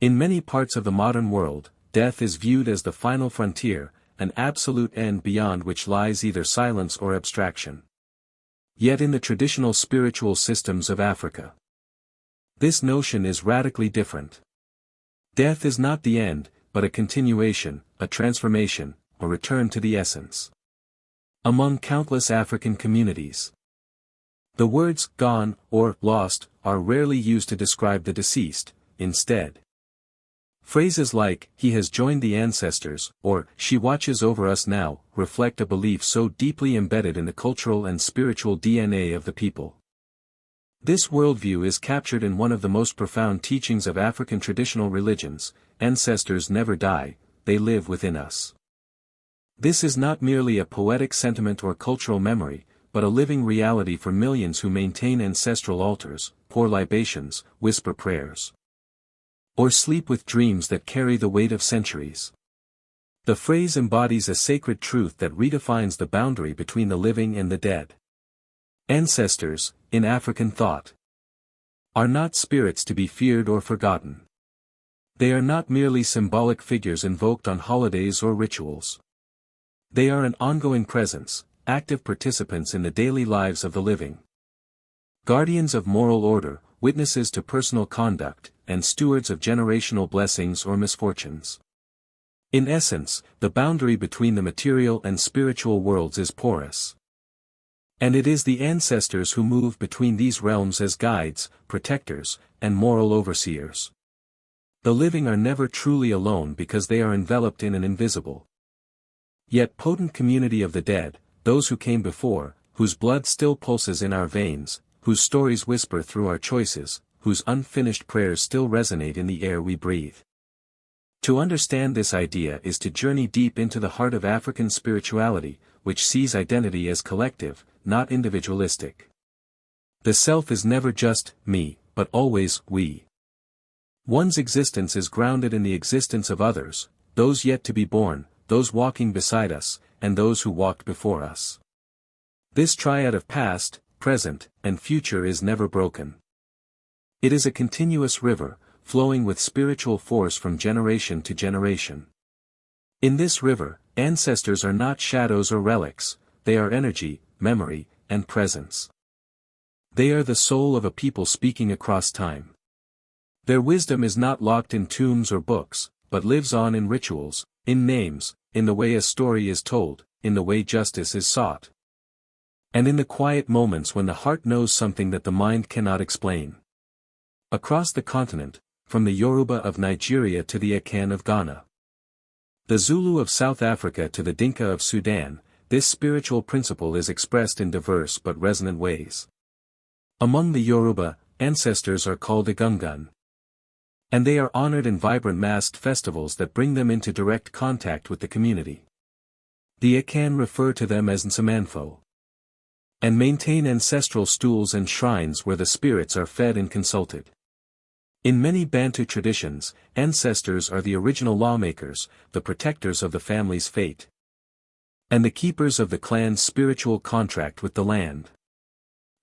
In many parts of the modern world, death is viewed as the final frontier, an absolute end beyond which lies either silence or abstraction. Yet in the traditional spiritual systems of Africa, this notion is radically different. Death is not the end, but a continuation, a transformation, a return to the essence. Among countless African communities, the words gone or lost are rarely used to describe the deceased. Instead, phrases like, he has joined the ancestors, or, she watches over us now, reflect a belief so deeply embedded in the cultural and spiritual DNA of the people. This worldview is captured in one of the most profound teachings of African traditional religions: ancestors never die, they live within us. This is not merely a poetic sentiment or cultural memory, but a living reality for millions who maintain ancestral altars, pour libations, whisper prayers, or sleep with dreams that carry the weight of centuries. The phrase embodies a sacred truth that redefines the boundary between the living and the dead. Ancestors, in African thought, are not spirits to be feared or forgotten. They are not merely symbolic figures invoked on holidays or rituals. They are an ongoing presence, active participants in the daily lives of the living. Guardians of moral order, witnesses to personal conduct, and stewards of generational blessings or misfortunes. In essence, the boundary between the material and spiritual worlds is porous. And it is the ancestors who move between these realms as guides, protectors, and moral overseers. The living are never truly alone because they are enveloped in an invisible, yet potent community of the dead, those who came before, whose blood still pulses in our veins, whose stories whisper through our choices, whose unfinished prayers still resonate in the air we breathe. To understand this idea is to journey deep into the heart of African spirituality, which sees identity as collective, not individualistic. The self is never just me, but always we. One's existence is grounded in the existence of others, those yet to be born, those walking beside us, and those who walked before us. This triad of past, present, and future is never broken. It is a continuous river, flowing with spiritual force from generation to generation. In this river, ancestors are not shadows or relics, they are energy, memory, and presence. They are the soul of a people speaking across time. Their wisdom is not locked in tombs or books, but lives on in rituals, in names, in the way a story is told, in the way justice is sought, and in the quiet moments when the heart knows something that the mind cannot explain. Across the continent, from the Yoruba of Nigeria to the Akan of Ghana, the Zulu of South Africa to the Dinka of Sudan, this spiritual principle is expressed in diverse but resonant ways. Among the Yoruba, ancestors are called Egungun, and they are honored in vibrant masked festivals that bring them into direct contact with the community. The Akan refer to them as Nsamanfo, and maintain ancestral stools and shrines where the spirits are fed and consulted. In many Bantu traditions, ancestors are the original lawmakers, the protectors of the family's fate, and the keepers of the clan's spiritual contract with the land.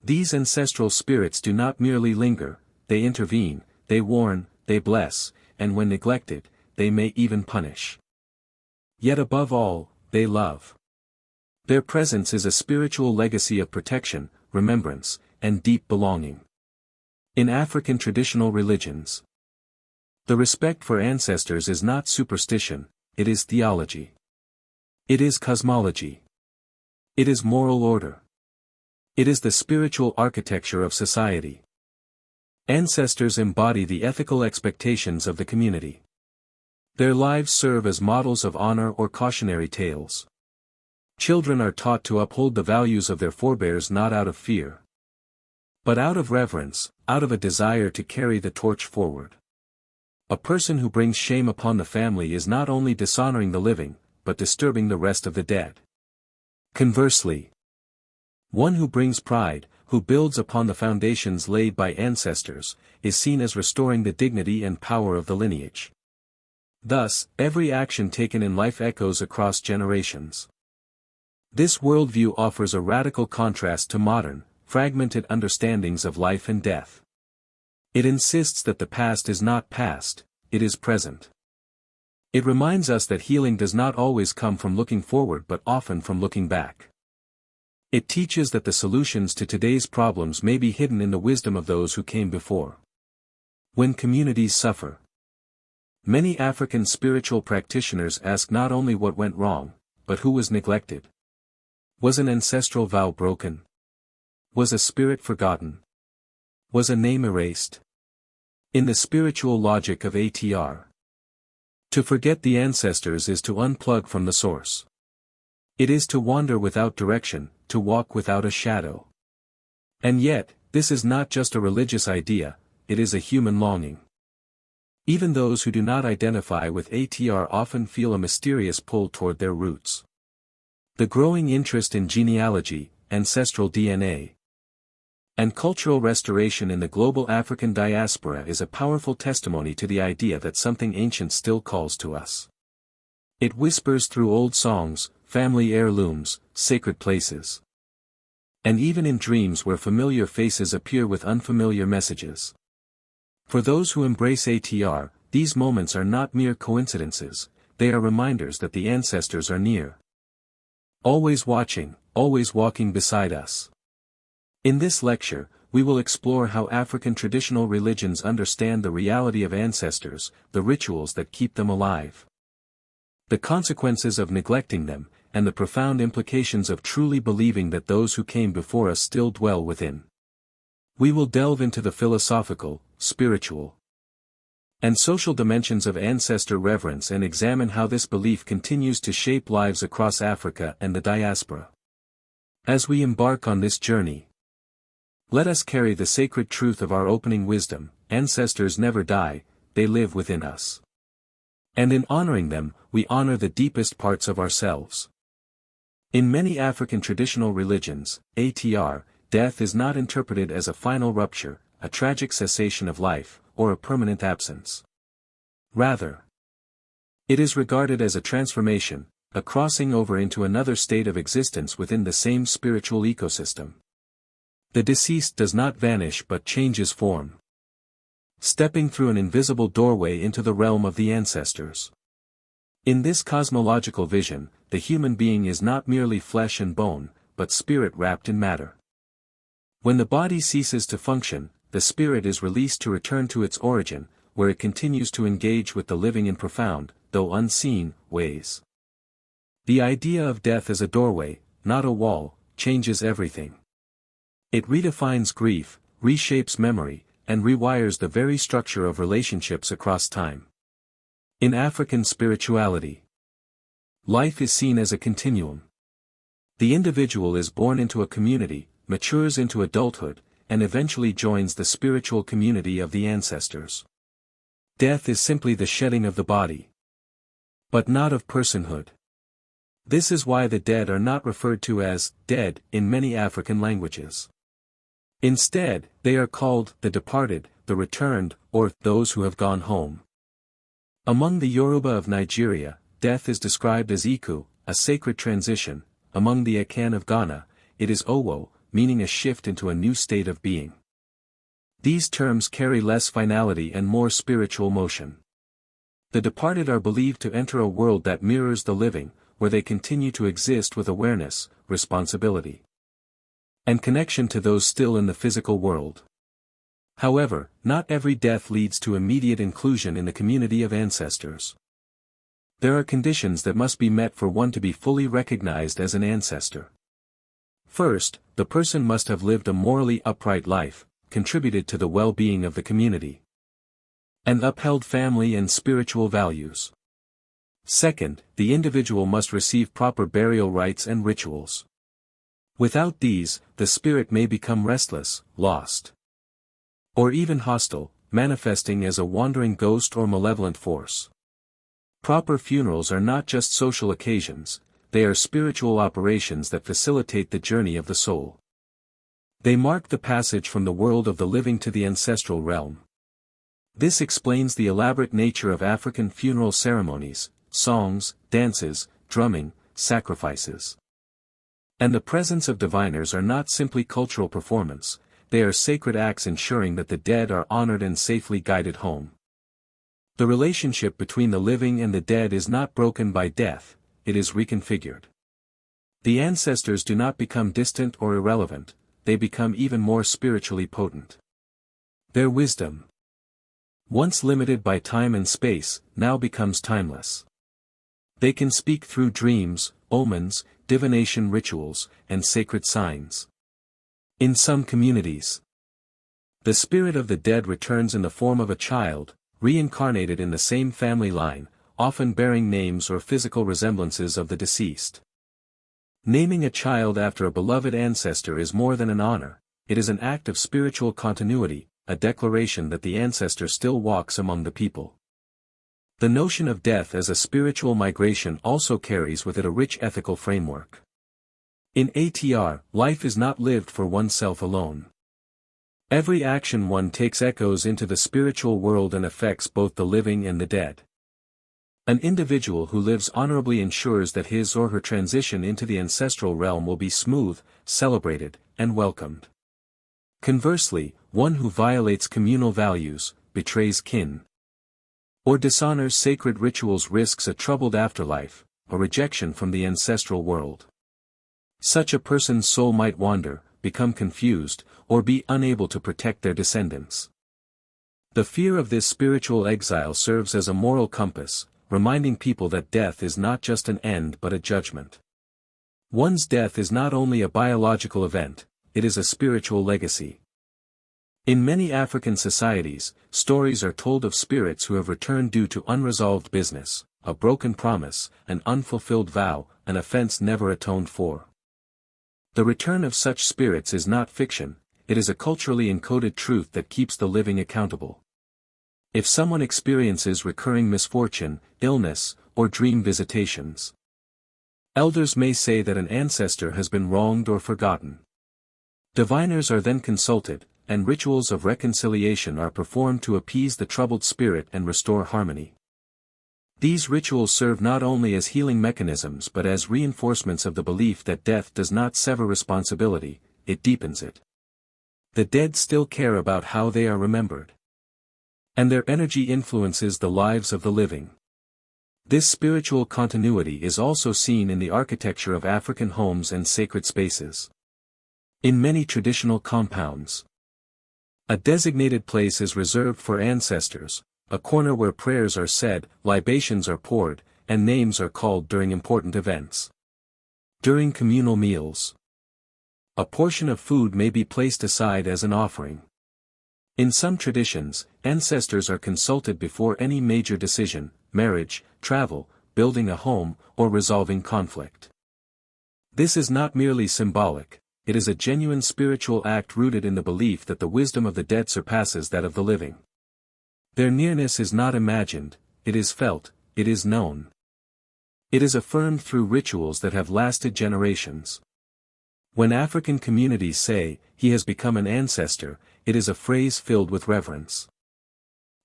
These ancestral spirits do not merely linger, they intervene, they warn, they bless, and when neglected, they may even punish. Yet above all, they love. Their presence is a spiritual legacy of protection, remembrance, and deep belonging. In African traditional religions, the respect for ancestors is not superstition, it is theology. It is cosmology. It is moral order. It is the spiritual architecture of society. Ancestors embody the ethical expectations of the community. Their lives serve as models of honor or cautionary tales. Children are taught to uphold the values of their forebears not out of fear, but out of reverence, out of a desire to carry the torch forward. A person who brings shame upon the family is not only dishonoring the living, but disturbing the rest of the dead. Conversely, one who brings pride, who builds upon the foundations laid by ancestors, is seen as restoring the dignity and power of the lineage. Thus, every action taken in life echoes across generations. This worldview offers a radical contrast to modern, fragmented understandings of life and death. It insists that the past is not past, it is present. It reminds us that healing does not always come from looking forward but often from looking back. It teaches that the solutions to today's problems may be hidden in the wisdom of those who came before. When communities suffer, many African spiritual practitioners ask not only what went wrong, but who was neglected. Was an ancestral vow broken? Was a spirit forgotten? Was a name erased? In the spiritual logic of ATR, to forget the ancestors is to unplug from the source. It is to wander without direction, to walk without a shadow. And yet, this is not just a religious idea, it is a human longing. Even those who do not identify with ATR often feel a mysterious pull toward their roots. The growing interest in genealogy, ancestral DNA, and cultural restoration in the global African diaspora is a powerful testimony to the idea that something ancient still calls to us. It whispers through old songs, family heirlooms, sacred places, and even in dreams where familiar faces appear with unfamiliar messages. For those who embrace ATR, these moments are not mere coincidences, they are reminders that the ancestors are near. Always watching, always walking beside us. In this lecture, we will explore how African traditional religions understand the reality of ancestors, the rituals that keep them alive, the consequences of neglecting them, and the profound implications of truly believing that those who came before us still dwell within. We will delve into the philosophical, spiritual, and social dimensions of ancestor reverence and examine how this belief continues to shape lives across Africa and the diaspora. As we embark on this journey, let us carry the sacred truth of our opening wisdom: ancestors never die, they live within us. And in honoring them, we honor the deepest parts of ourselves. In many African traditional religions, ATR, death is not interpreted as a final rupture, a tragic cessation of life, or a permanent absence. Rather, it is regarded as a transformation, a crossing over into another state of existence within the same spiritual ecosystem. The deceased does not vanish but changes form, stepping through an invisible doorway into the realm of the ancestors. In this cosmological vision, the human being is not merely flesh and bone, but spirit wrapped in matter. When the body ceases to function, the spirit is released to return to its origin, where it continues to engage with the living in profound, though unseen, ways. The idea of death as a doorway, not a wall, changes everything. It redefines grief, reshapes memory, and rewires the very structure of relationships across time. In African spirituality, life is seen as a continuum. The individual is born into a community, matures into adulthood, and eventually joins the spiritual community of the ancestors. Death is simply the shedding of the body, but not of personhood. This is why the dead are not referred to as dead in many African languages. Instead, they are called the departed, the returned, or those who have gone home. Among the Yoruba of Nigeria, death is described as Iku, a sacred transition. Among the Akan of Ghana, it is Owo, meaning a shift into a new state of being. These terms carry less finality and more spiritual motion. The departed are believed to enter a world that mirrors the living, where they continue to exist with awareness, responsibility, and connection to those still in the physical world. However, not every death leads to immediate inclusion in the community of ancestors. There are conditions that must be met for one to be fully recognized as an ancestor. First, the person must have lived a morally upright life, contributed to the well-being of the community, and upheld family and spiritual values. Second, the individual must receive proper burial rites and rituals. Without these, the spirit may become restless, lost, or even hostile, manifesting as a wandering ghost or malevolent force. Proper funerals are not just social occasions, they are spiritual operations that facilitate the journey of the soul. They mark the passage from the world of the living to the ancestral realm. This explains the elaborate nature of African funeral ceremonies, songs, dances, drumming, sacrifices. And the presence of diviners are not simply cultural performance, they are sacred acts ensuring that the dead are honored and safely guided home. The relationship between the living and the dead is not broken by death, it is reconfigured. The ancestors do not become distant or irrelevant, they become even more spiritually potent. Their wisdom, once limited by time and space, now becomes timeless. They can speak through dreams, omens, divination rituals, and sacred signs. In some communities, the spirit of the dead returns in the form of a child, reincarnated in the same family line, often bearing names or physical resemblances of the deceased. Naming a child after a beloved ancestor is more than an honor, it is an act of spiritual continuity, a declaration that the ancestor still walks among the people. The notion of death as a spiritual migration also carries with it a rich ethical framework. In ATR, life is not lived for oneself alone. Every action one takes echoes into the spiritual world and affects both the living and the dead. An individual who lives honorably ensures that his or her transition into the ancestral realm will be smooth, celebrated, and welcomed. Conversely, one who violates communal values, betrays kin, or dishonors sacred rituals risks a troubled afterlife, a rejection from the ancestral world. Such a person's soul might wander, become confused, or be unable to protect their descendants. The fear of this spiritual exile serves as a moral compass, reminding people that death is not just an end but a judgment. One's death is not only a biological event, it is a spiritual legacy. In many African societies, stories are told of spirits who have returned due to unresolved business, a broken promise, an unfulfilled vow, an offense never atoned for. The return of such spirits is not fiction, it is a culturally encoded truth that keeps the living accountable. If someone experiences recurring misfortune, illness, or dream visitations, elders may say that an ancestor has been wronged or forgotten. Diviners are then consulted, and rituals of reconciliation are performed to appease the troubled spirit and restore harmony. These rituals serve not only as healing mechanisms but as reinforcements of the belief that death does not sever responsibility, it deepens it. The dead still care about how they are remembered, and their energy influences the lives of the living. This spiritual continuity is also seen in the architecture of African homes and sacred spaces. In many traditional compounds, a designated place is reserved for ancestors, a corner where prayers are said, libations are poured, and names are called during important events. During communal meals, a portion of food may be placed aside as an offering. In some traditions, ancestors are consulted before any major decision, marriage, travel, building a home, or resolving conflict. This is not merely symbolic, it is a genuine spiritual act rooted in the belief that the wisdom of the dead surpasses that of the living. Their nearness is not imagined, it is felt, it is known. It is affirmed through rituals that have lasted generations. When African communities say, "He has become an ancestor," it is a phrase filled with reverence.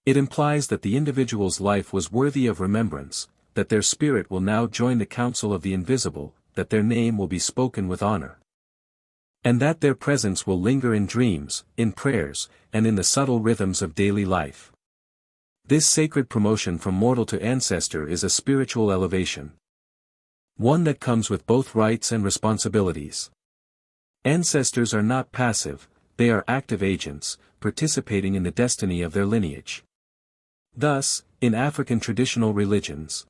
It implies that the individual's life was worthy of remembrance, that their spirit will now join the council of the invisible, that their name will be spoken with honor, and that their presence will linger in dreams, in prayers, and in the subtle rhythms of daily life. This sacred promotion from mortal to ancestor is a spiritual elevation, one that comes with both rights and responsibilities. Ancestors are not passive, they are active agents, participating in the destiny of their lineage. Thus, in African traditional religions,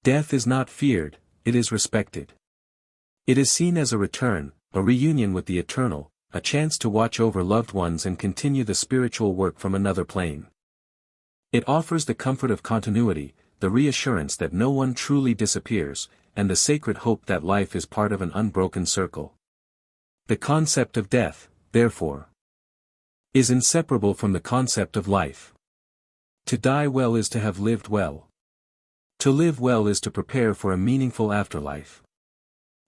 death is not feared, it is respected. It is seen as a return, a reunion with the eternal, a chance to watch over loved ones and continue the spiritual work from another plane. It offers the comfort of continuity, the reassurance that no one truly disappears, and the sacred hope that life is part of an unbroken circle. The concept of death, therefore, is inseparable from the concept of life. To die well is to have lived well. To live well is to prepare for a meaningful afterlife.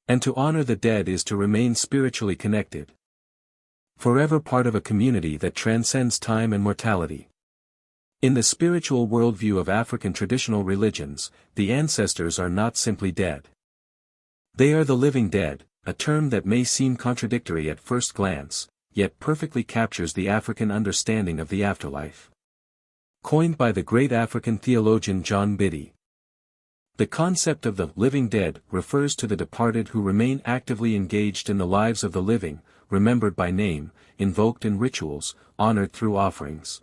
And to honor the dead is to remain spiritually connected, forever part of a community that transcends time and mortality. In the spiritual worldview of African traditional religions, the ancestors are not simply dead. They are the living dead, a term that may seem contradictory at first glance, yet perfectly captures the African understanding of the afterlife. Coined by the great African theologian John Biddy. The concept of the living dead refers to the departed who remain actively engaged in the lives of the living, remembered by name, invoked in rituals, honored through offerings,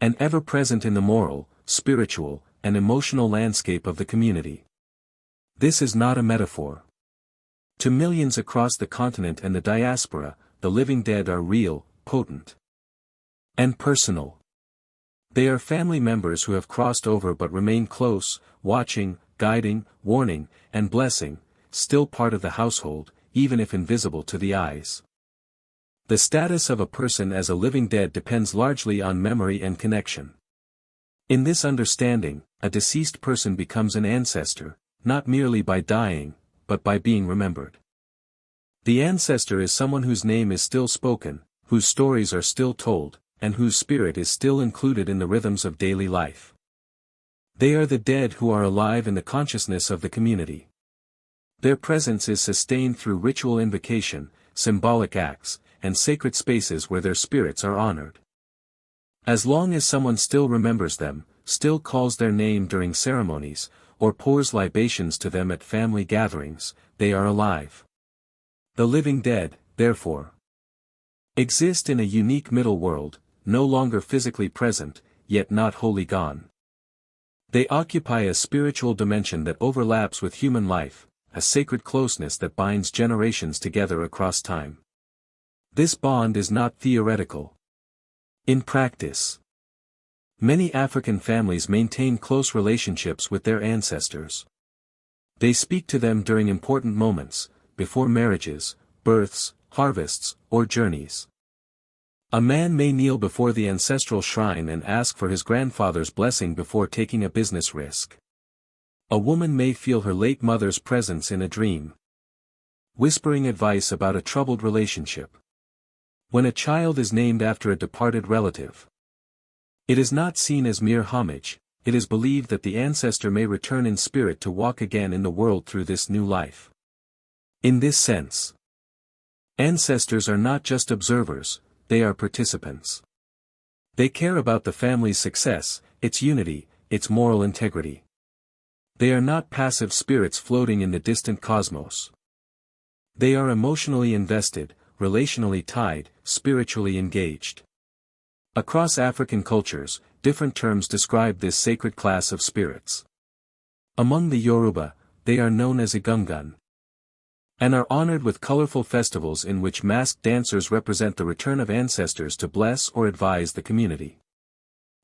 and ever present in the moral, spiritual, and emotional landscape of the community. This is not a metaphor. To millions across the continent and the diaspora, the living dead are real, potent, and personal. They are family members who have crossed over but remain close, watching, guiding, warning, and blessing, still part of the household, even if invisible to the eyes. The status of a person as a living dead depends largely on memory and connection. In this understanding, a deceased person becomes an ancestor, not merely by dying, but by being remembered. The ancestor is someone whose name is still spoken, whose stories are still told, and whose spirit is still included in the rhythms of daily life. They are the dead who are alive in the consciousness of the community. Their presence is sustained through ritual invocation, symbolic acts, and sacred spaces where their spirits are honored. As long as someone still remembers them, still calls their name during ceremonies, or pours libations to them at family gatherings, they are alive. The living dead, therefore, exist in a unique middle world, no longer physically present, yet not wholly gone. They occupy a spiritual dimension that overlaps with human life, a sacred closeness that binds generations together across time. This bond is not theoretical. In practice, many African families maintain close relationships with their ancestors. They speak to them during important moments, before marriages, births, harvests, or journeys. A man may kneel before the ancestral shrine and ask for his grandfather's blessing before taking a business risk. A woman may feel her late mother's presence in a dream, whispering advice about a troubled relationship. When a child is named after a departed relative, it is not seen as mere homage, it is believed that the ancestor may return in spirit to walk again in the world through this new life. In this sense, ancestors are not just observers, they are participants. They care about the family's success, its unity, its moral integrity. They are not passive spirits floating in the distant cosmos. They are emotionally invested, relationally tied, spiritually engaged. Across African cultures, different terms describe this sacred class of spirits. Among the Yoruba, they are known as Egungun, and are honored with colorful festivals in which masked dancers represent the return of ancestors to bless or advise the community.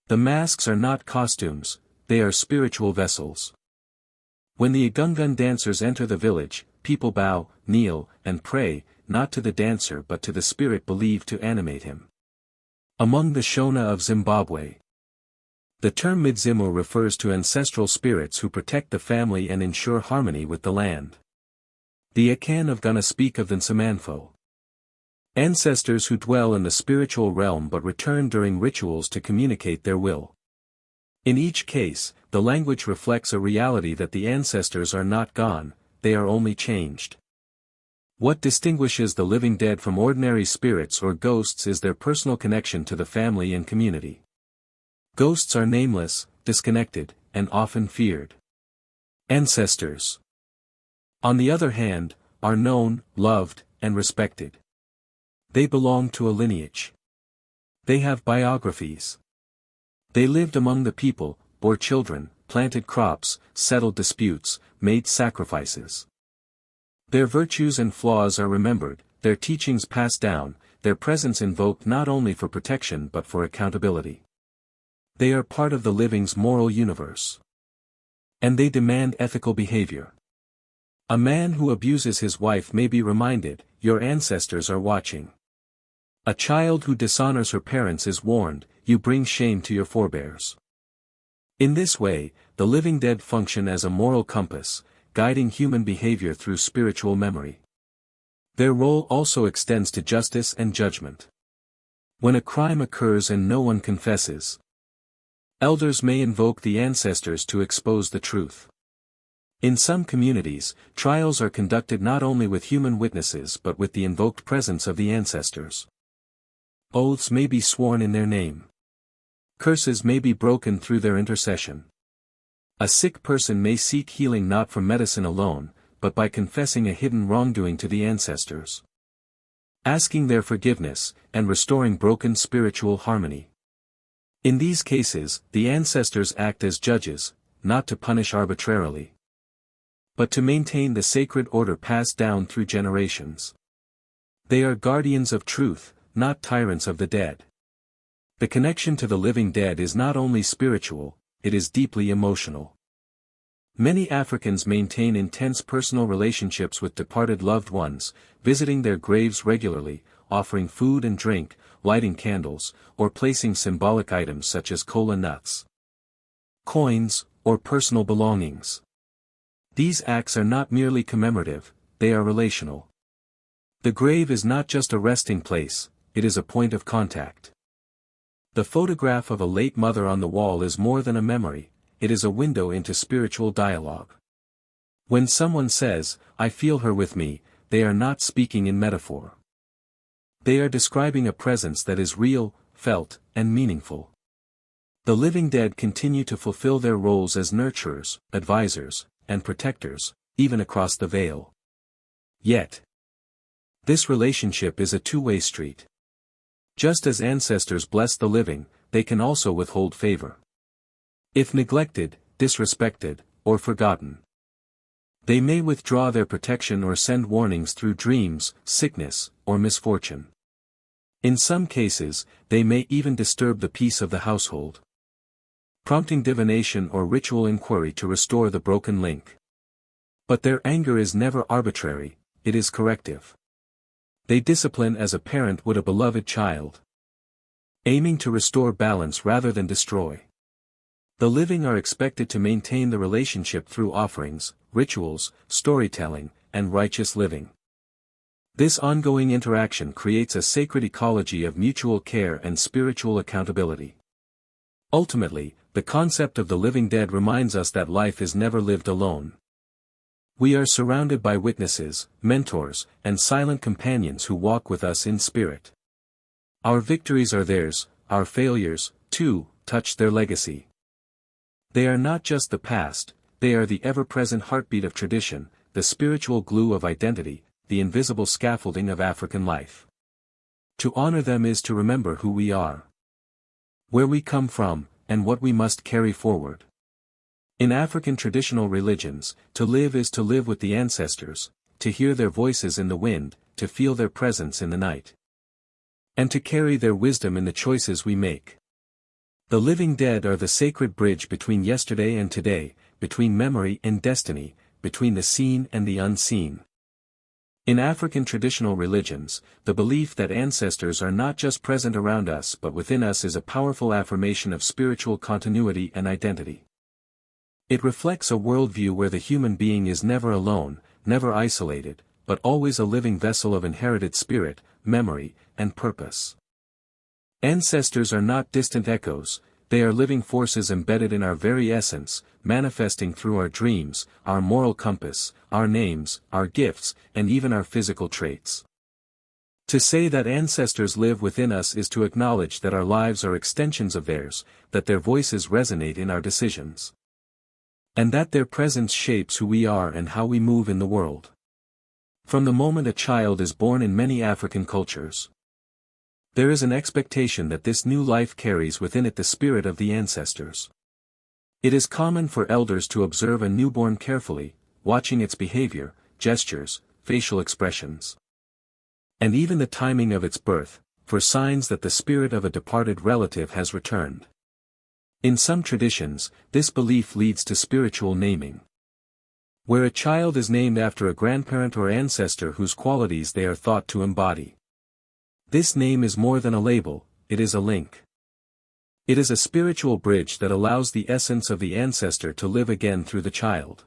The masks are not costumes, they are spiritual vessels. When the Egungun dancers enter the village, people bow, kneel, and pray, not to the dancer but to the spirit believed to animate him. Among the Shona of Zimbabwe, the term Midzimu refers to ancestral spirits who protect the family and ensure harmony with the land. The Akan of Ghana speak of the Nsamanfo, ancestors who dwell in the spiritual realm but return during rituals to communicate their will. In each case, the language reflects a reality that the ancestors are not gone, they are only changed. What distinguishes the living dead from ordinary spirits or ghosts is their personal connection to the family and community. Ghosts are nameless, disconnected, and often feared. Ancestors, on the other hand, are known, loved, and respected. They belong to a lineage. They have biographies. They lived among the people, bore children, planted crops, settled disputes, made sacrifices. Their virtues and flaws are remembered, their teachings passed down, their presence invoked not only for protection but for accountability. They are part of the living's moral universe. And they demand ethical behavior. A man who abuses his wife may be reminded, your ancestors are watching. A child who dishonors her parents is warned, you bring shame to your forebears. In this way, the living dead function as a moral compass, guiding human behavior through spiritual memory. Their role also extends to justice and judgment. When a crime occurs and no one confesses, elders may invoke the ancestors to expose the truth. In some communities, trials are conducted not only with human witnesses but with the invoked presence of the ancestors. Oaths may be sworn in their name. Curses may be broken through their intercession. A sick person may seek healing not from medicine alone, but by confessing a hidden wrongdoing to the ancestors, asking their forgiveness, and restoring broken spiritual harmony. In these cases, the ancestors act as judges, not to punish arbitrarily, but to maintain the sacred order passed down through generations. They are guardians of truth, not tyrants of the dead. The connection to the living dead is not only spiritual, it is deeply emotional. Many Africans maintain intense personal relationships with departed loved ones, visiting their graves regularly, offering food and drink, lighting candles, or placing symbolic items such as kola nuts, coins, or personal belongings. These acts are not merely commemorative, they are relational. The grave is not just a resting place, it is a point of contact. The photograph of a late mother on the wall is more than a memory, it is a window into spiritual dialogue. When someone says, "I feel her with me," they are not speaking in metaphor. They are describing a presence that is real, felt, and meaningful. The living dead continue to fulfill their roles as nurturers, advisors, and protectors, even across the veil. Yet, this relationship is a two-way street. Just as ancestors bless the living, they can also withhold favor. If neglected, disrespected, or forgotten, they may withdraw their protection or send warnings through dreams, sickness, or misfortune. In some cases, they may even disturb the peace of the household, prompting divination or ritual inquiry to restore the broken link. But their anger is never arbitrary, it is corrective. They discipline as a parent would a beloved child, aiming to restore balance rather than destroy. The living are expected to maintain the relationship through offerings, rituals, storytelling, and righteous living. This ongoing interaction creates a sacred ecology of mutual care and spiritual accountability. Ultimately, the concept of the living dead reminds us that life is never lived alone. We are surrounded by witnesses, mentors, and silent companions who walk with us in spirit. Our victories are theirs, our failures, too, touch their legacy. They are not just the past, they are the ever-present heartbeat of tradition, the spiritual glue of identity, the invisible scaffolding of African life. To honor them is to remember who we are, where we come from, and what we must carry forward. In African traditional religions, to live is to live with the ancestors, to hear their voices in the wind, to feel their presence in the night, and to carry their wisdom in the choices we make. The living dead are the sacred bridge between yesterday and today, between memory and destiny, between the seen and the unseen. In African traditional religions, the belief that ancestors are not just present around us but within us is a powerful affirmation of spiritual continuity and identity. It reflects a worldview where the human being is never alone, never isolated, but always a living vessel of inherited spirit, memory, and purpose. Ancestors are not distant echoes, they are living forces embedded in our very essence, manifesting through our dreams, our moral compass, our names, our gifts, and even our physical traits. To say that ancestors live within us is to acknowledge that our lives are extensions of theirs, that their voices resonate in our decisions, and that their presence shapes who we are and how we move in the world. From the moment a child is born in many African cultures, there is an expectation that this new life carries within it the spirit of the ancestors. It is common for elders to observe a newborn carefully, watching its behavior, gestures, facial expressions, and even the timing of its birth, for signs that the spirit of a departed relative has returned. In some traditions, this belief leads to spiritual naming, where a child is named after a grandparent or ancestor whose qualities they are thought to embody. This name is more than a label, it is a link. It is a spiritual bridge that allows the essence of the ancestor to live again through the child.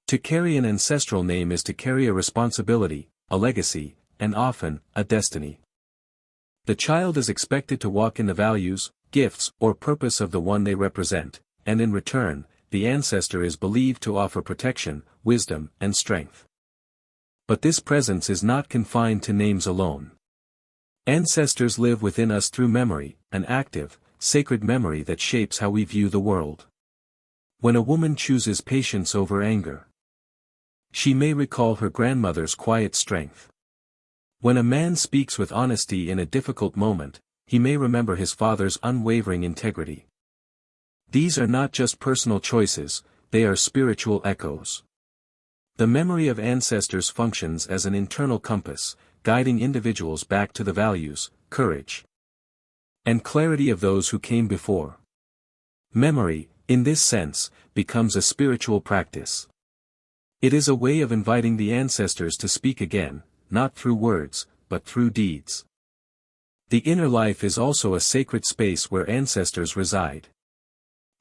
To carry an ancestral name is to carry a responsibility, a legacy, and often, a destiny. The child is expected to walk in the values, gifts, or purpose of the one they represent, and in return, the ancestor is believed to offer protection, wisdom, and strength. But this presence is not confined to names alone. Ancestors live within us through memory, an active, sacred memory that shapes how we view the world. When a woman chooses patience over anger, she may recall her grandmother's quiet strength. When a man speaks with honesty in a difficult moment, he may remember his father's unwavering integrity. These are not just personal choices, they are spiritual echoes. The memory of ancestors functions as an internal compass, guiding individuals back to the values, courage, and clarity of those who came before. Memory, in this sense, becomes a spiritual practice. It is a way of inviting the ancestors to speak again, not through words, but through deeds. The inner life is also a sacred space where ancestors reside.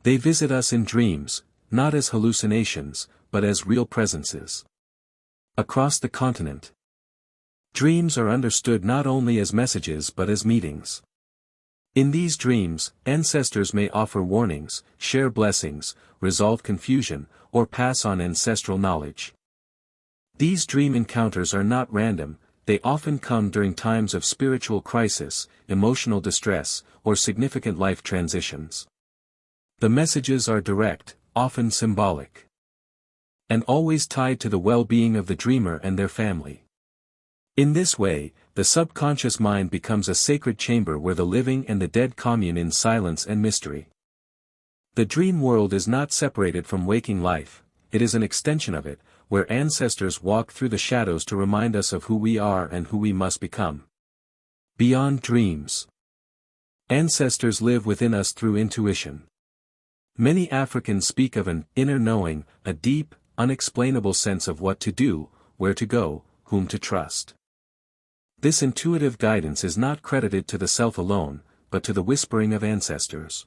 They visit us in dreams, not as hallucinations, but as real presences. Across the continent, dreams are understood not only as messages but as meetings. In these dreams, ancestors may offer warnings, share blessings, resolve confusion, or pass on ancestral knowledge. These dream encounters are not random, they often come during times of spiritual crisis, emotional distress, or significant life transitions. The messages are direct, often symbolic, and always tied to the well-being of the dreamer and their family. In this way, the subconscious mind becomes a sacred chamber where the living and the dead commune in silence and mystery. The dream world is not separated from waking life, it is an extension of it, where ancestors walk through the shadows to remind us of who we are and who we must become. Beyond dreams, ancestors live within us through intuition. Many Africans speak of an inner knowing, a deep, unexplainable sense of what to do, where to go, whom to trust. This intuitive guidance is not credited to the self alone, but to the whispering of ancestors.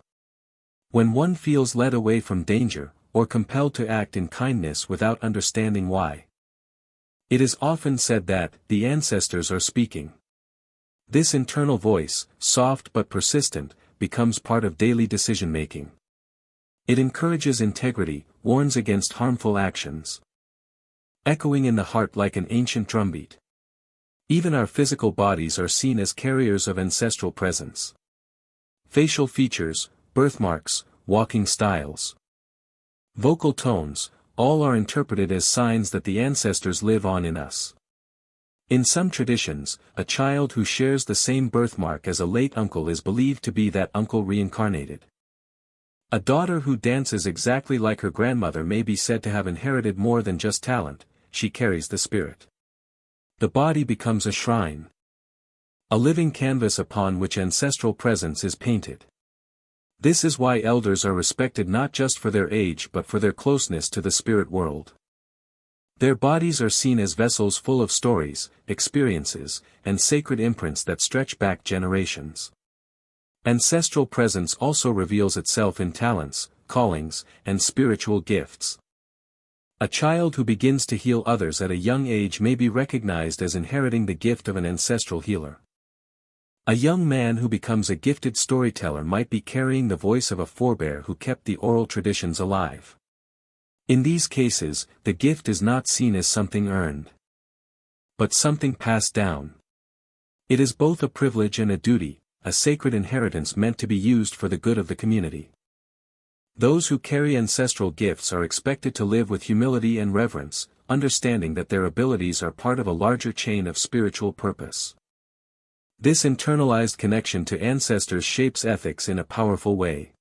When one feels led away from danger, or compelled to act in kindness without understanding why, it is often said that the ancestors are speaking. This internal voice, soft but persistent, becomes part of daily decision-making. It encourages integrity, warns against harmful actions, echoing in the heart like an ancient drumbeat. Even our physical bodies are seen as carriers of ancestral presence. Facial features, birthmarks, walking styles, vocal tones, all are interpreted as signs that the ancestors live on in us. In some traditions, a child who shares the same birthmark as a late uncle is believed to be that uncle reincarnated. A daughter who dances exactly like her grandmother may be said to have inherited more than just talent, she carries the spirit. The body becomes a shrine, a living canvas upon which ancestral presence is painted. This is why elders are respected not just for their age but for their closeness to the spirit world. Their bodies are seen as vessels full of stories, experiences, and sacred imprints that stretch back generations. Ancestral presence also reveals itself in talents, callings, and spiritual gifts. A child who begins to heal others at a young age may be recognized as inheriting the gift of an ancestral healer. A young man who becomes a gifted storyteller might be carrying the voice of a forebear who kept the oral traditions alive. In these cases, the gift is not seen as something earned, but something passed down. It is both a privilege and a duty, a sacred inheritance meant to be used for the good of the community. Those who carry ancestral gifts are expected to live with humility and reverence, understanding that their abilities are part of a larger chain of spiritual purpose. This internalized connection to ancestors shapes ethics in a powerful way.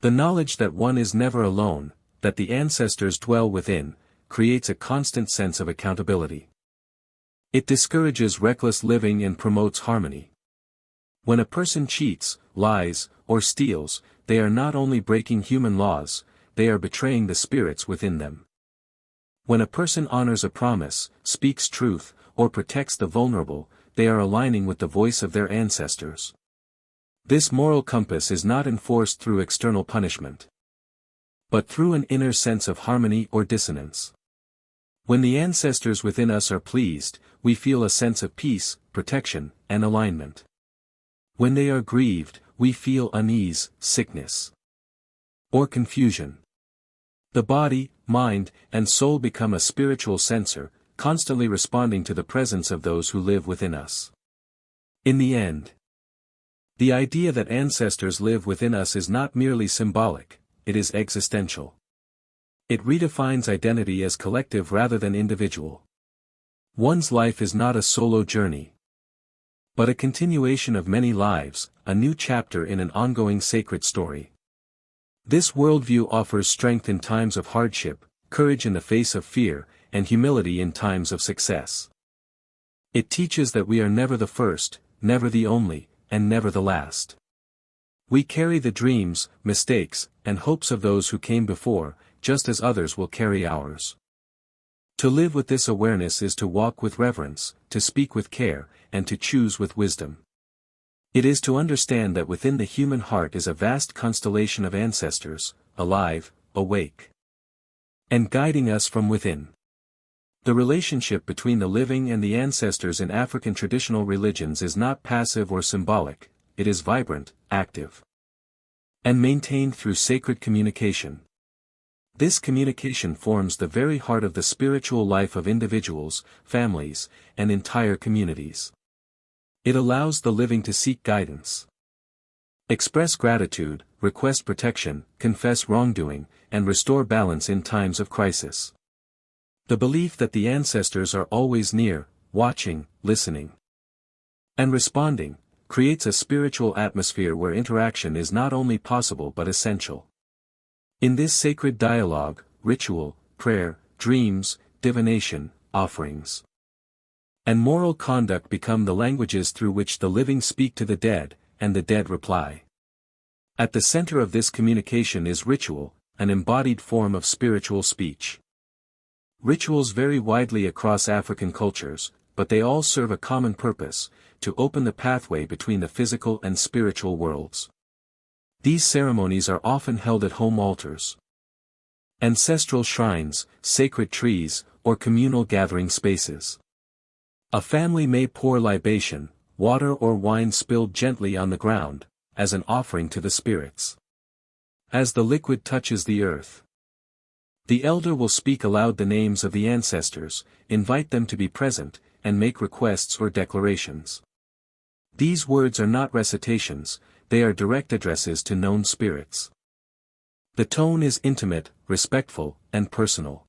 The knowledge that one is never alone, that the ancestors dwell within, creates a constant sense of accountability. It discourages reckless living and promotes harmony. When a person cheats, lies, or steals, they are not only breaking human laws, they are betraying the spirits within them. When a person honors a promise, speaks truth, or protects the vulnerable, they are aligning with the voice of their ancestors. This moral compass is not enforced through external punishment, but through an inner sense of harmony or dissonance. When the ancestors within us are pleased, we feel a sense of peace, protection, and alignment. When they are grieved, we feel unease, sickness, or confusion. The body, mind, and soul become a spiritual sensor, constantly responding to the presence of those who live within us. In the end, The idea that ancestors live within us is not merely symbolic, it is existential. It redefines identity as collective rather than individual. One's life is not a solo journey, but a continuation of many lives, a new chapter in an ongoing sacred story. This worldview offers strength in times of hardship, courage in the face of fear, and humility in times of success. It teaches that we are never the first, never the only, and never the last. We carry the dreams, mistakes, and hopes of those who came before, just as others will carry ours. To live with this awareness is to walk with reverence, to speak with care, and to choose with wisdom. It is to understand that within the human heart is a vast constellation of ancestors, alive, awake, and guiding us from within. The relationship between the living and the ancestors in African traditional religions is not passive or symbolic, it is vibrant, active, and maintained through sacred communication. This communication forms the very heart of the spiritual life of individuals, families, and entire communities. It allows the living to seek guidance, express gratitude, request protection, confess wrongdoing, and restore balance in times of crisis. The belief that the ancestors are always near, watching, listening, and responding, creates a spiritual atmosphere where interaction is not only possible but essential. In this sacred dialogue, ritual, prayer, dreams, divination, offerings, and moral conduct become the languages through which the living speak to the dead, and the dead reply. At the center of this communication is ritual, an embodied form of spiritual speech. Rituals vary widely across African cultures, but they all serve a common purpose, to open the pathway between the physical and spiritual worlds. These ceremonies are often held at home altars, ancestral shrines, sacred trees, or communal gathering spaces. A family may pour libation, water or wine spilled gently on the ground, as an offering to the spirits. As the liquid touches the earth, the elder will speak aloud the names of the ancestors, invite them to be present, and make requests or declarations. These words are not recitations, they are direct addresses to known spirits. The tone is intimate, respectful, and personal.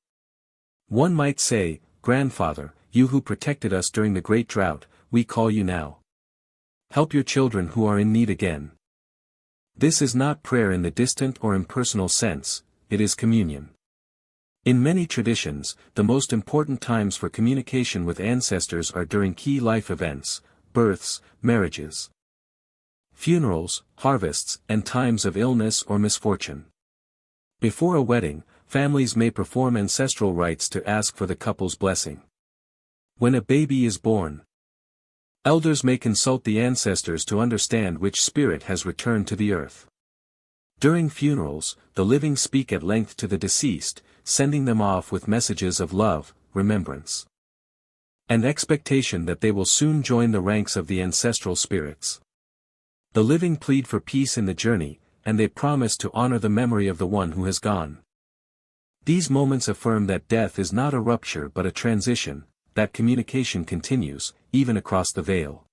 One might say, "Grandfather, you who protected us during the great drought, we call you now. Help your children who are in need again." This is not prayer in the distant or impersonal sense, it is communion. In many traditions, the most important times for communication with ancestors are during key life events, births, marriages, funerals, harvests, and times of illness or misfortune. Before a wedding, families may perform ancestral rites to ask for the couple's blessing. When a baby is born, elders may consult the ancestors to understand which spirit has returned to the earth. During funerals, the living speak at length to the deceased, sending them off with messages of love, remembrance, and expectation that they will soon join the ranks of the ancestral spirits. The living plead for peace in the journey, and they promise to honor the memory of the one who has gone. These moments affirm that death is not a rupture but a transition, that communication continues, even across the veil.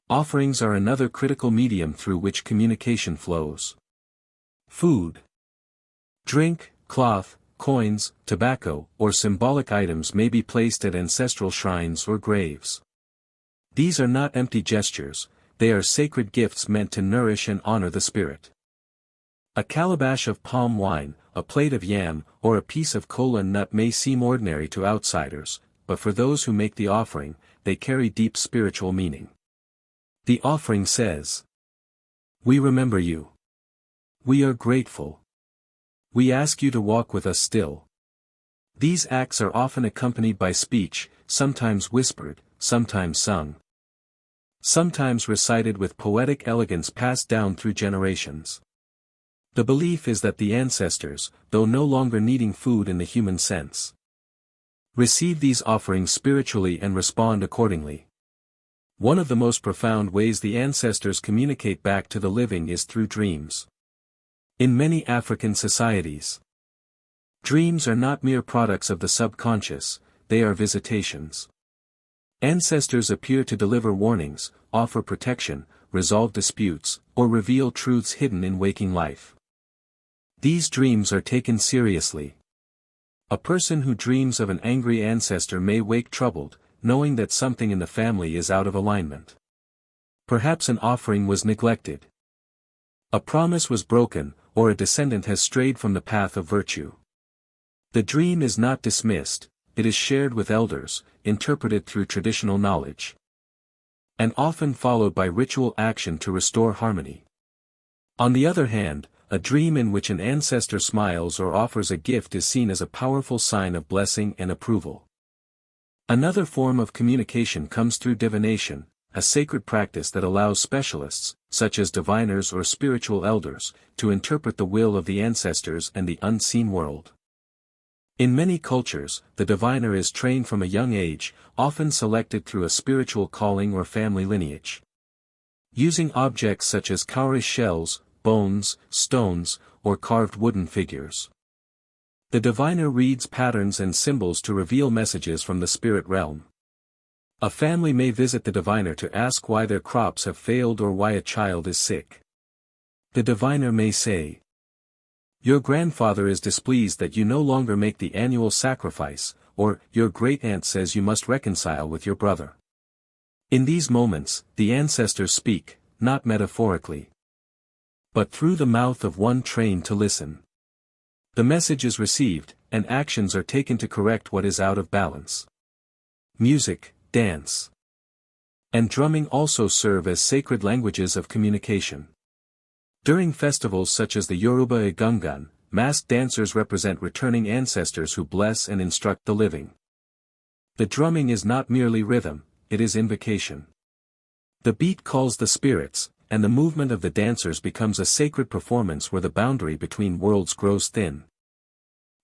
Offerings are another critical medium through which communication flows. Food, drink, cloth, coins, tobacco, or symbolic items may be placed at ancestral shrines or graves. These are not empty gestures, they are sacred gifts meant to nourish and honor the spirit. A calabash of palm wine, a plate of yam, or a piece of kola nut may seem ordinary to outsiders, but for those who make the offering, they carry deep spiritual meaning. The offering says, "We remember you. We are grateful. We ask you to walk with us still." These acts are often accompanied by speech, sometimes whispered, sometimes sung, sometimes recited with poetic elegance passed down through generations. The belief is that the ancestors, though no longer needing food in the human sense, receive these offerings spiritually and respond accordingly. One of the most profound ways the ancestors communicate back to the living is through dreams. In many African societies, dreams are not mere products of the subconscious, they are visitations. Ancestors appear to deliver warnings, offer protection, resolve disputes, or reveal truths hidden in waking life. These dreams are taken seriously. A person who dreams of an angry ancestor may wake troubled, knowing that something in the family is out of alignment. Perhaps an offering was neglected. A promise was broken, or a descendant has strayed from the path of virtue. The dream is not dismissed, it is shared with elders, interpreted through traditional knowledge, and often followed by ritual action to restore harmony. On the other hand, a dream in which an ancestor smiles or offers a gift is seen as a powerful sign of blessing and approval. Another form of communication comes through divination, a sacred practice that allows specialists, such as diviners or spiritual elders, to interpret the will of the ancestors and the unseen world. In many cultures, the diviner is trained from a young age, often selected through a spiritual calling or family lineage. Using objects such as cowrie shells, bones, stones, or carved wooden figures. The diviner reads patterns and symbols to reveal messages from the spirit realm. A family may visit the diviner to ask why their crops have failed or why a child is sick. The diviner may say, "Your grandfather is displeased that you no longer make the annual sacrifice," or "Your great-aunt says you must reconcile with your brother." In these moments, the ancestors speak, not metaphorically, but through the mouth of one trained to listen. The message is received, and actions are taken to correct what is out of balance. Music, dance, and drumming also serve as sacred languages of communication. During festivals such as the Yoruba Egungun, masked dancers represent returning ancestors who bless and instruct the living. The drumming is not merely rhythm, it is invocation. The beat calls the spirits, and the movement of the dancers becomes a sacred performance where the boundary between worlds grows thin.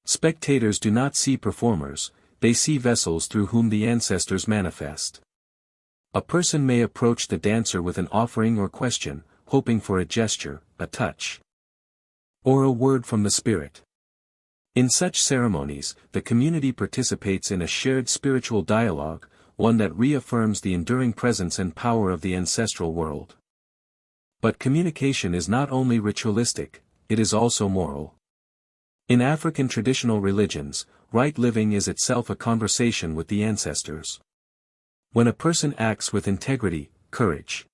Spectators do not see performers, they see vessels through whom the ancestors manifest. A person may approach the dancer with an offering or question, hoping for a gesture, a touch, or a word from the spirit. In such ceremonies, the community participates in a shared spiritual dialogue, one that reaffirms the enduring presence and power of the ancestral world. But communication is not only ritualistic, it is also moral. In African traditional religions, right living is itself a conversation with the ancestors. When a person acts with integrity, courage,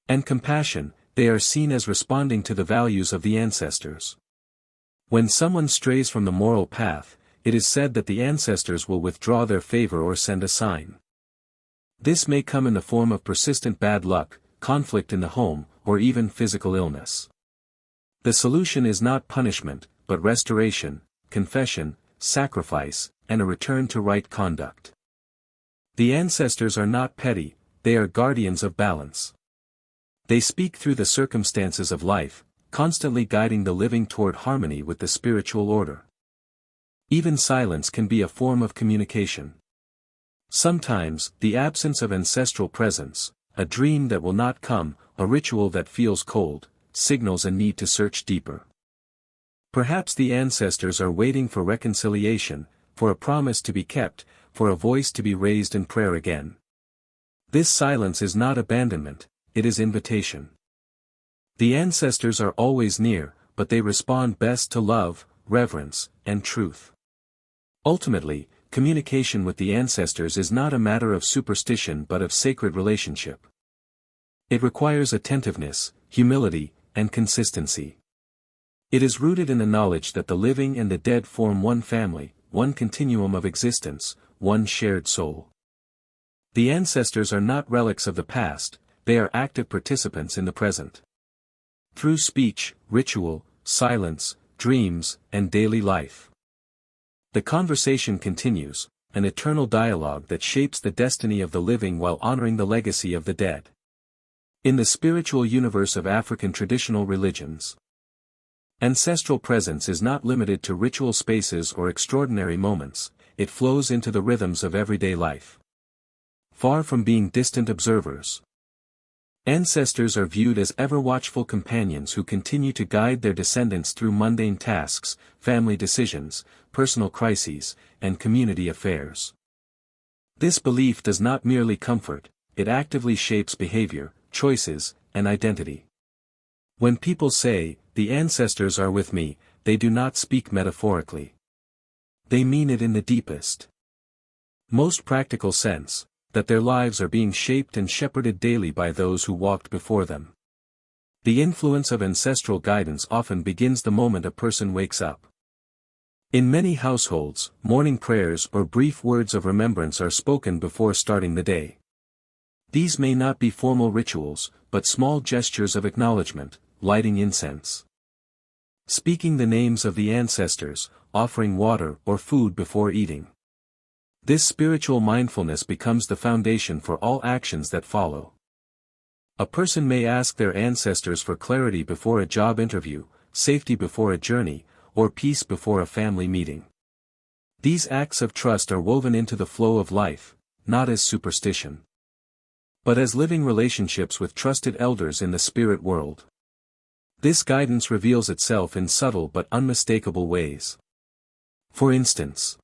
and compassion, they are seen as responding to the values of the ancestors. When someone strays from the moral path, it is said that the ancestors will withdraw their favor or send a sign. This may come in the form of persistent bad luck, conflict in the home, or even physical illness. The solution is not punishment, but restoration, confession, sacrifice, and a return to right conduct. The ancestors are not petty, they are guardians of balance. They speak through the circumstances of life, constantly guiding the living toward harmony with the spiritual order. Even silence can be a form of communication. Sometimes, the absence of ancestral presence, a dream that will not come, a ritual that feels cold, signals a need to search deeper. Perhaps the ancestors are waiting for reconciliation, for a promise to be kept, for a voice to be raised in prayer again. This silence is not abandonment, it is invitation. The ancestors are always near, but they respond best to love, reverence, and truth. Ultimately, communication with the ancestors is not a matter of superstition but of sacred relationship. It requires attentiveness, humility, and consistency. It is rooted in the knowledge that the living and the dead form one family, one continuum of existence, one shared soul. The ancestors are not relics of the past, they are active participants in the present. Through speech, ritual, silence, dreams, and daily life, the conversation continues, an eternal dialogue that shapes the destiny of the living while honoring the legacy of the dead. In the spiritual universe of African traditional religions, ancestral presence is not limited to ritual spaces or extraordinary moments, it flows into the rhythms of everyday life. Far from being distant observers, ancestors are viewed as ever-watchful companions who continue to guide their descendants through mundane tasks, family decisions, personal crises, and community affairs. This belief does not merely comfort, it actively shapes behavior, choices, and identity. When people say, "The ancestors are with me," they do not speak metaphorically. They mean it in the deepest, most practical sense, that their lives are being shaped and shepherded daily by those who walked before them. The influence of ancestral guidance often begins the moment a person wakes up. In many households, morning prayers or brief words of remembrance are spoken before starting the day. These may not be formal rituals, but small gestures of acknowledgement, lighting incense, speaking the names of the ancestors, offering water or food before eating. This spiritual mindfulness becomes the foundation for all actions that follow. A person may ask their ancestors for clarity before a job interview, safety before a journey, or peace before a family meeting. These acts of trust are woven into the flow of life, not as superstition, but as living relationships with trusted elders in the spirit world. This guidance reveals itself in subtle but unmistakable ways. For instance,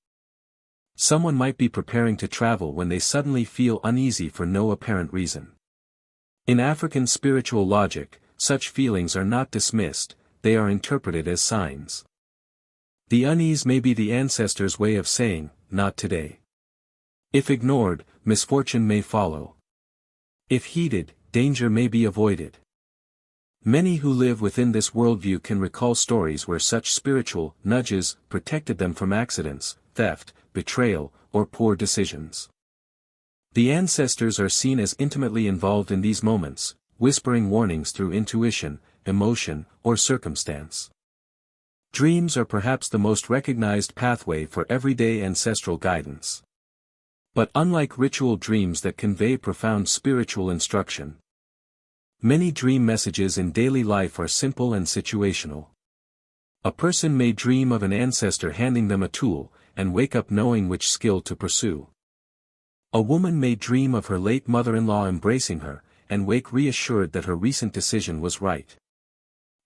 someone might be preparing to travel when they suddenly feel uneasy for no apparent reason. In African spiritual logic, such feelings are not dismissed, they are interpreted as signs. The unease may be the ancestors' way of saying, "Not today." If ignored, misfortune may follow. If heeded, danger may be avoided. Many who live within this worldview can recall stories where such spiritual nudges protected them from accidents, theft, betrayal, or poor decisions. The ancestors are seen as intimately involved in these moments, whispering warnings through intuition, emotion, or circumstance. Dreams are perhaps the most recognized pathway for everyday ancestral guidance. But unlike ritual dreams that convey profound spiritual instruction, many dream messages in daily life are simple and situational. A person may dream of an ancestor handing them a tool, and wake up knowing which skill to pursue. A woman may dream of her late mother-in-law embracing her, and wake reassured that her recent decision was right.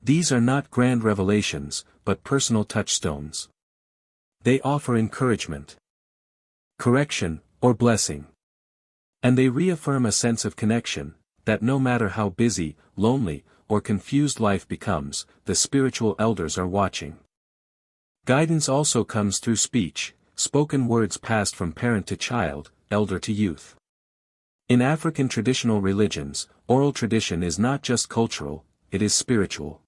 These are not grand revelations, but personal touchstones. They offer encouragement, correction, or blessing. And they reaffirm a sense of connection, that no matter how busy, lonely, or confused life becomes, the spiritual elders are watching. Guidance also comes through speech, spoken words passed from parent to child, elder to youth. In African traditional religions, oral tradition is not just cultural, it is spiritual.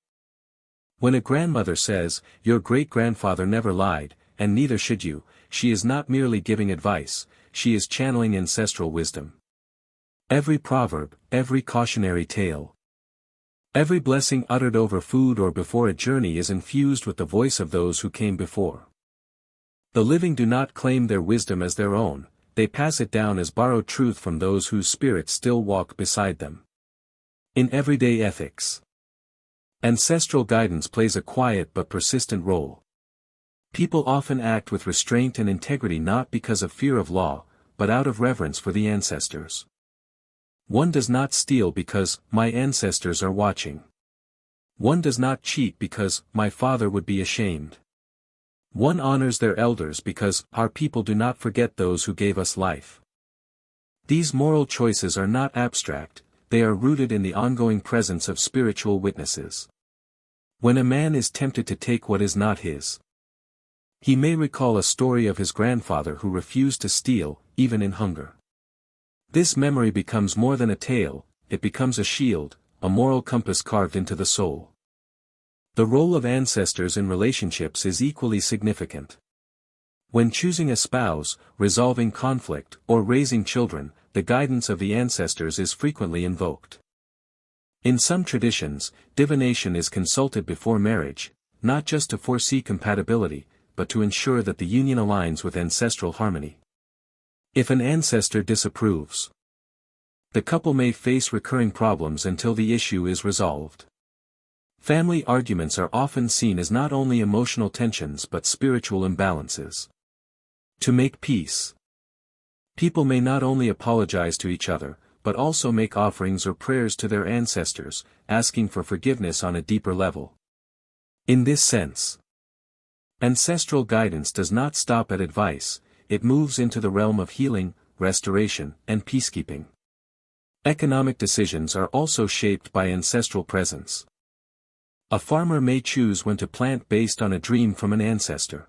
When a grandmother says, "Your great-grandfather never lied, and neither should you," she is not merely giving advice, she is channeling ancestral wisdom. Every proverb, every cautionary tale, every blessing uttered over food or before a journey is infused with the voice of those who came before. The living do not claim their wisdom as their own, they pass it down as borrowed truth from those whose spirits still walk beside them. In everyday ethics, ancestral guidance plays a quiet but persistent role. People often act with restraint and integrity not because of fear of law, but out of reverence for the ancestors. One does not steal because, "My ancestors are watching." One does not cheat because, "My father would be ashamed." One honors their elders because, "Our people do not forget those who gave us life." These moral choices are not abstract, they are rooted in the ongoing presence of spiritual witnesses. When a man is tempted to take what is not his, he may recall a story of his grandfather who refused to steal, even in hunger. This memory becomes more than a tale, it becomes a shield, a moral compass carved into the soul. The role of ancestors in relationships is equally significant. When choosing a spouse, resolving conflict, or raising children, the guidance of the ancestors is frequently invoked. In some traditions, divination is consulted before marriage, not just to foresee compatibility, but to ensure that the union aligns with ancestral harmony. If an ancestor disapproves, the couple may face recurring problems until the issue is resolved. Family arguments are often seen as not only emotional tensions but spiritual imbalances. To make peace, people may not only apologize to each other, but also make offerings or prayers to their ancestors, asking for forgiveness on a deeper level. In this sense, ancestral guidance does not stop at advice, it moves into the realm of healing, restoration, and peacekeeping. Economic decisions are also shaped by ancestral presence. A farmer may choose when to plant based on a dream from an ancestor.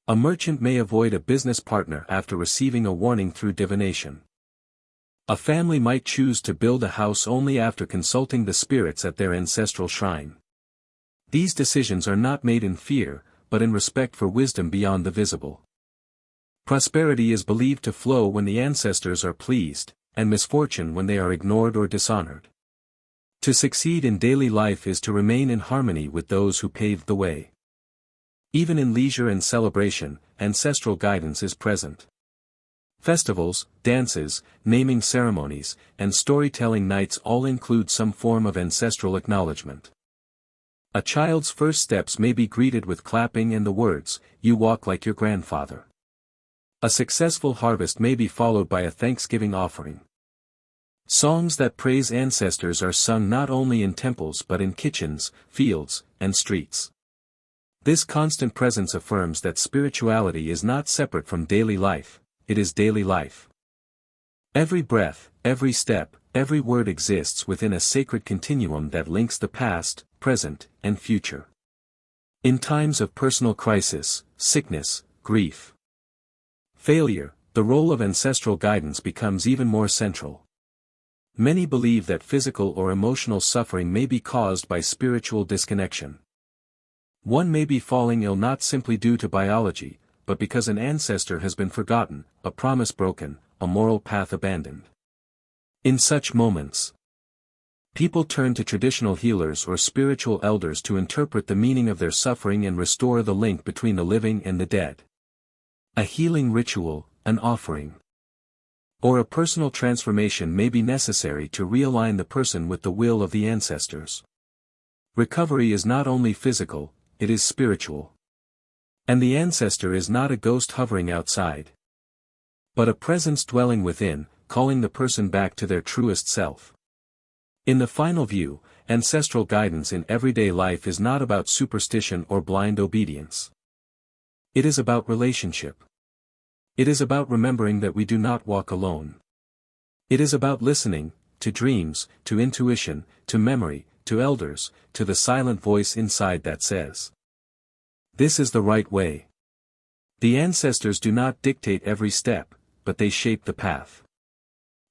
A merchant may avoid a business partner after receiving a warning through divination. A family might choose to build a house only after consulting the spirits at their ancestral shrine. These decisions are not made in fear, but in respect for wisdom beyond the visible. Prosperity is believed to flow when the ancestors are pleased, and misfortune when they are ignored or dishonored. To succeed in daily life is to remain in harmony with those who paved the way. Even in leisure and celebration, ancestral guidance is present. Festivals, dances, naming ceremonies, and storytelling nights all include some form of ancestral acknowledgement. A child's first steps may be greeted with clapping and the words, "You walk like your grandfather." A successful harvest may be followed by a Thanksgiving offering. Songs that praise ancestors are sung not only in temples but in kitchens, fields, and streets. This constant presence affirms that spirituality is not separate from daily life, it is daily life. Every breath, every step, every word exists within a sacred continuum that links the past, present, and future. In times of personal crisis, sickness, grief, failure, the role of ancestral guidance becomes even more central. Many believe that physical or emotional suffering may be caused by spiritual disconnection. One may be falling ill not simply due to biology, but because an ancestor has been forgotten, a promise broken, a moral path abandoned. In such moments, people turn to traditional healers or spiritual elders to interpret the meaning of their suffering and restore the link between the living and the dead. A healing ritual, an offering, or a personal transformation may be necessary to realign the person with the will of the ancestors. Recovery is not only physical, it is spiritual. And the ancestor is not a ghost hovering outside, but a presence dwelling within, calling the person back to their truest self. In the final view, ancestral guidance in everyday life is not about superstition or blind obedience. It is about relationship. It is about remembering that we do not walk alone. It is about listening, to dreams, to intuition, to memory, to elders, to the silent voice inside that says, "This is the right way." The ancestors do not dictate every step, but they shape the path.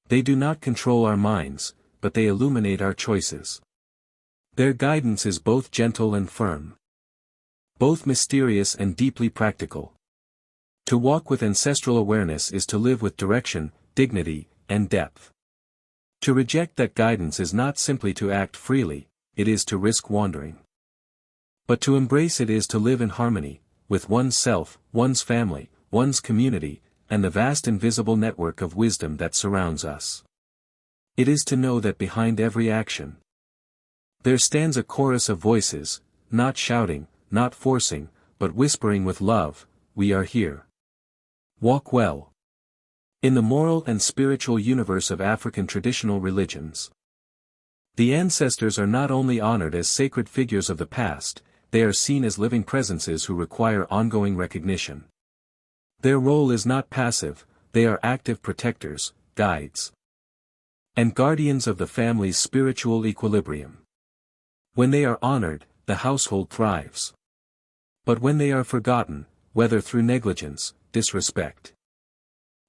They do not control our minds, but they illuminate our choices. Their guidance is both gentle and firm, both mysterious and deeply practical. To walk with ancestral awareness is to live with direction, dignity, and depth. To reject that guidance is not simply to act freely, it is to risk wandering. But to embrace it is to live in harmony, with one's self, one's family, one's community, and the vast invisible network of wisdom that surrounds us. It is to know that behind every action, there stands a chorus of voices, not shouting, not forcing, but whispering with love, "We are here. Walk well." In the moral and spiritual universe of African traditional religions, the ancestors are not only honored as sacred figures of the past, they are seen as living presences who require ongoing recognition. Their role is not passive, they are active protectors, guides, and guardians of the family's spiritual equilibrium. When they are honored, the household thrives. But when they are forgotten, whether through negligence, disrespect,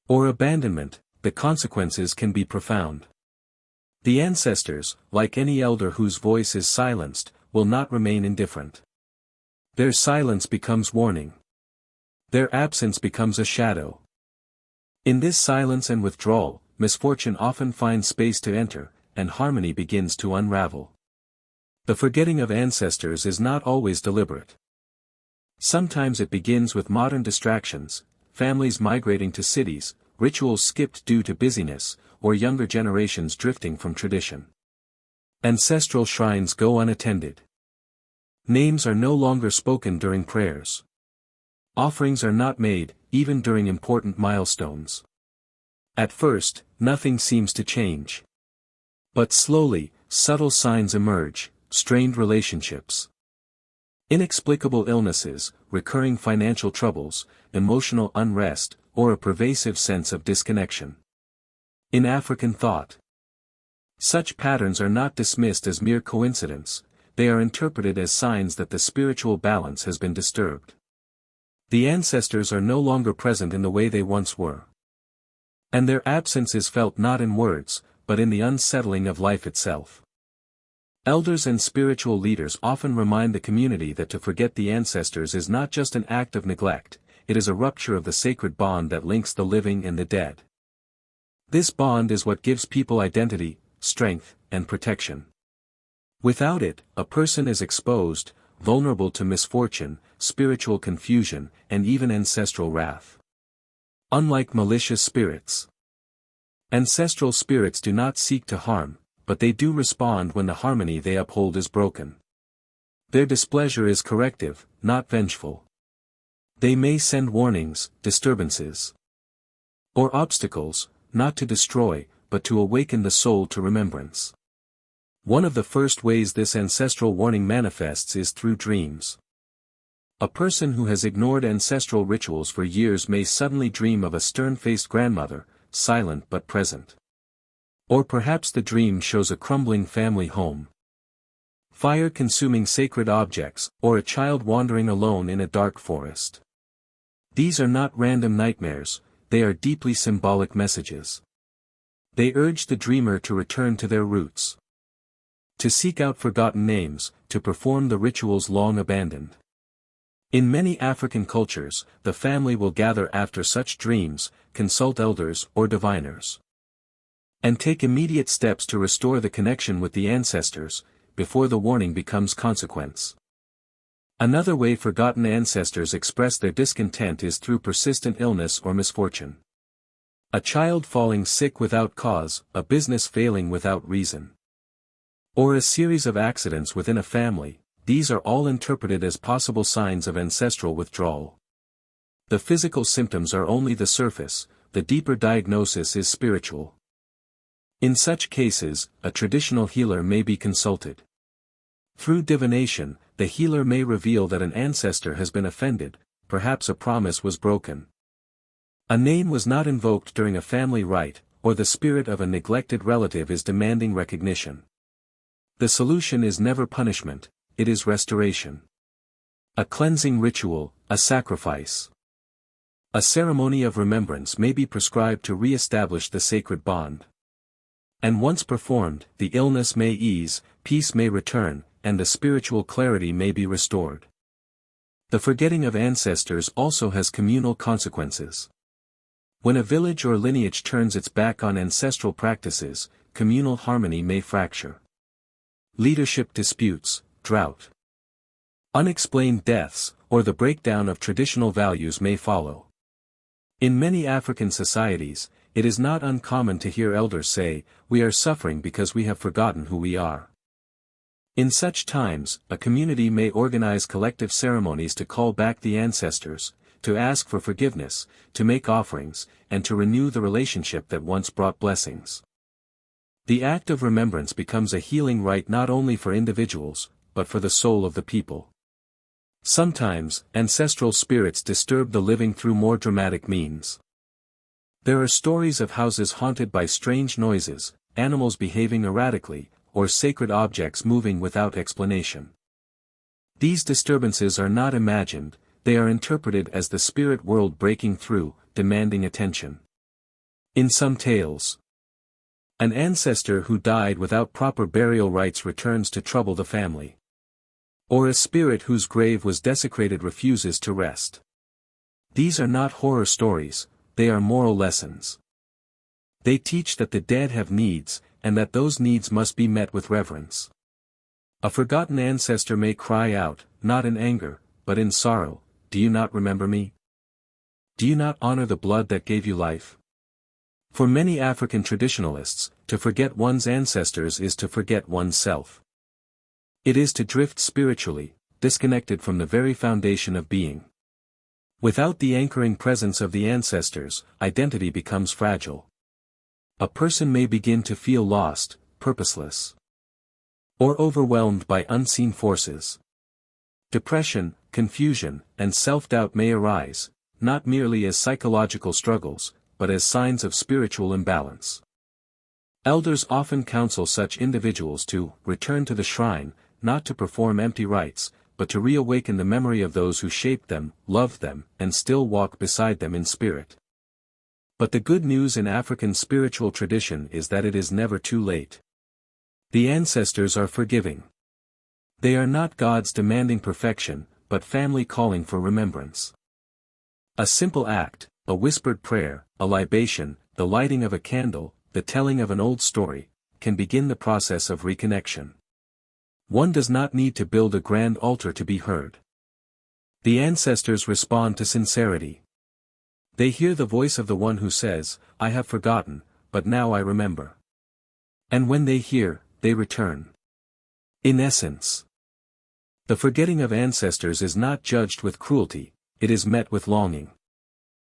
or abandonment, the consequences can be profound. The ancestors, like any elder whose voice is silenced, will not remain indifferent. Their silence becomes warning. Their absence becomes a shadow. In this silence and withdrawal, misfortune often finds space to enter, and harmony begins to unravel. The forgetting of ancestors is not always deliberate. Sometimes it begins with modern distractions, families migrating to cities, rituals skipped due to busyness, or younger generations drifting from tradition. Ancestral shrines go unattended. Names are no longer spoken during prayers. Offerings are not made, even during important milestones. At first, nothing seems to change. But slowly, subtle signs emerge, strained relationships, inexplicable illnesses, recurring financial troubles, emotional unrest, or a pervasive sense of disconnection. In African thought, Such patterns are not dismissed as mere coincidence, they are interpreted as signs that the spiritual balance has been disturbed. The ancestors are no longer present in the way they once were. And their absence is felt not in words, but in the unsettling of life itself. Elders and spiritual leaders often remind the community that to forget the ancestors is not just an act of neglect, it is a rupture of the sacred bond that links the living and the dead. This bond is what gives people identity, strength, and protection. Without it, a person is exposed, vulnerable to misfortune, spiritual confusion, and even ancestral wrath. Unlike malicious spirits, ancestral spirits do not seek to harm, but they do respond when the harmony they uphold is broken. Their displeasure is corrective, not vengeful. They may send warnings, disturbances, or obstacles, not to destroy, but to awaken the soul to remembrance. One of the first ways this ancestral warning manifests is through dreams. A person who has ignored ancestral rituals for years may suddenly dream of a stern-faced grandmother, silent but present. Or perhaps the dream shows a crumbling family home, fire consuming sacred objects, or a child wandering alone in a dark forest. These are not random nightmares, they are deeply symbolic messages. They urge the dreamer to return to their roots, to seek out forgotten names, to perform the rituals long abandoned. In many African cultures, the family will gather after such dreams, consult elders or diviners, and take immediate steps to restore the connection with the ancestors, before the warning becomes consequence. Another way forgotten ancestors express their discontent is through persistent illness or misfortune. A child falling sick without cause, a business failing without reason, or a series of accidents within a family, these are all interpreted as possible signs of ancestral withdrawal. The physical symptoms are only the surface, the deeper diagnosis is spiritual. In such cases, a traditional healer may be consulted. Through divination, the healer may reveal that an ancestor has been offended, perhaps a promise was broken, a name was not invoked during a family rite, or the spirit of a neglected relative is demanding recognition. The solution is never punishment, it is restoration. A cleansing ritual, a sacrifice, a ceremony of remembrance may be prescribed to re-establish the sacred bond. And once performed, the illness may ease, peace may return, and the spiritual clarity may be restored. The forgetting of ancestors also has communal consequences. When a village or lineage turns its back on ancestral practices, communal harmony may fracture. Leadership disputes, drought, unexplained deaths, or the breakdown of traditional values may follow. In many African societies, it is not uncommon to hear elders say, "We are suffering because we have forgotten who we are." In such times, a community may organize collective ceremonies to call back the ancestors, to ask for forgiveness, to make offerings, and to renew the relationship that once brought blessings. The act of remembrance becomes a healing rite not only for individuals, but for the soul of the people. Sometimes, ancestral spirits disturb the living through more dramatic means. There are stories of houses haunted by strange noises, animals behaving erratically, or sacred objects moving without explanation. These disturbances are not imagined, they are interpreted as the spirit world breaking through, demanding attention. In some tales, an ancestor who died without proper burial rites returns to trouble the family. Or a spirit whose grave was desecrated refuses to rest. These are not horror stories, they are moral lessons. They teach that the dead have needs, and that those needs must be met with reverence. A forgotten ancestor may cry out, not in anger, but in sorrow, "Do you not remember me? Do you not honor the blood that gave you life?" For many African traditionalists, to forget one's ancestors is to forget oneself. It is to drift spiritually, disconnected from the very foundation of being. Without the anchoring presence of the ancestors, identity becomes fragile. A person may begin to feel lost, purposeless, or overwhelmed by unseen forces. Depression, confusion, and self-doubt may arise, not merely as psychological struggles, but as signs of spiritual imbalance. Elders often counsel such individuals to return to the shrine, not to perform empty rites, but to reawaken the memory of those who shaped them, loved them, and still walk beside them in spirit. But the good news in African spiritual tradition is that it is never too late. The ancestors are forgiving. They are not gods demanding perfection, but family calling for remembrance. A simple act, a whispered prayer, a libation, the lighting of a candle, the telling of an old story, can begin the process of reconnection. One does not need to build a grand altar to be heard. The ancestors respond to sincerity. They hear the voice of the one who says, "I have forgotten, but now I remember." And when they hear, they return. In essence, the forgetting of ancestors is not judged with cruelty, it is met with longing.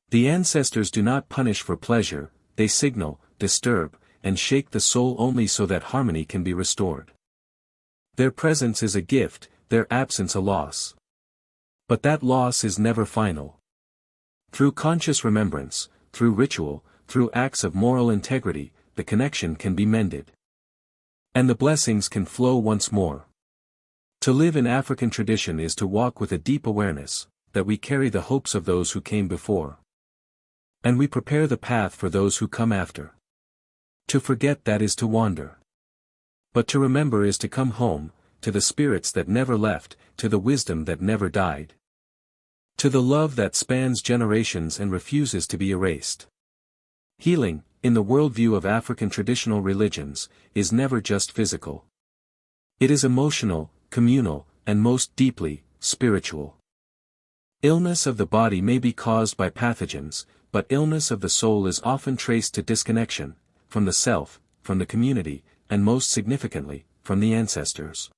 The ancestors do not punish for pleasure, they signal, disturb, and shake the soul only so that harmony can be restored. Their presence is a gift, their absence a loss. But that loss is never final. Through conscious remembrance, through ritual, through acts of moral integrity, the connection can be mended. And the blessings can flow once more. To live in African tradition is to walk with a deep awareness, that we carry the hopes of those who came before. And we prepare the path for those who come after. To forget that is to wander. But to remember is to come home, to the spirits that never left, to the wisdom that never died. To the love that spans generations and refuses to be erased. Healing, in the worldview of African traditional religions, is never just physical. It is emotional, communal, and most deeply, spiritual. Illness of the body may be caused by pathogens, but illness of the soul is often traced to disconnection, from the self, from the community, and most significantly, from the ancestors.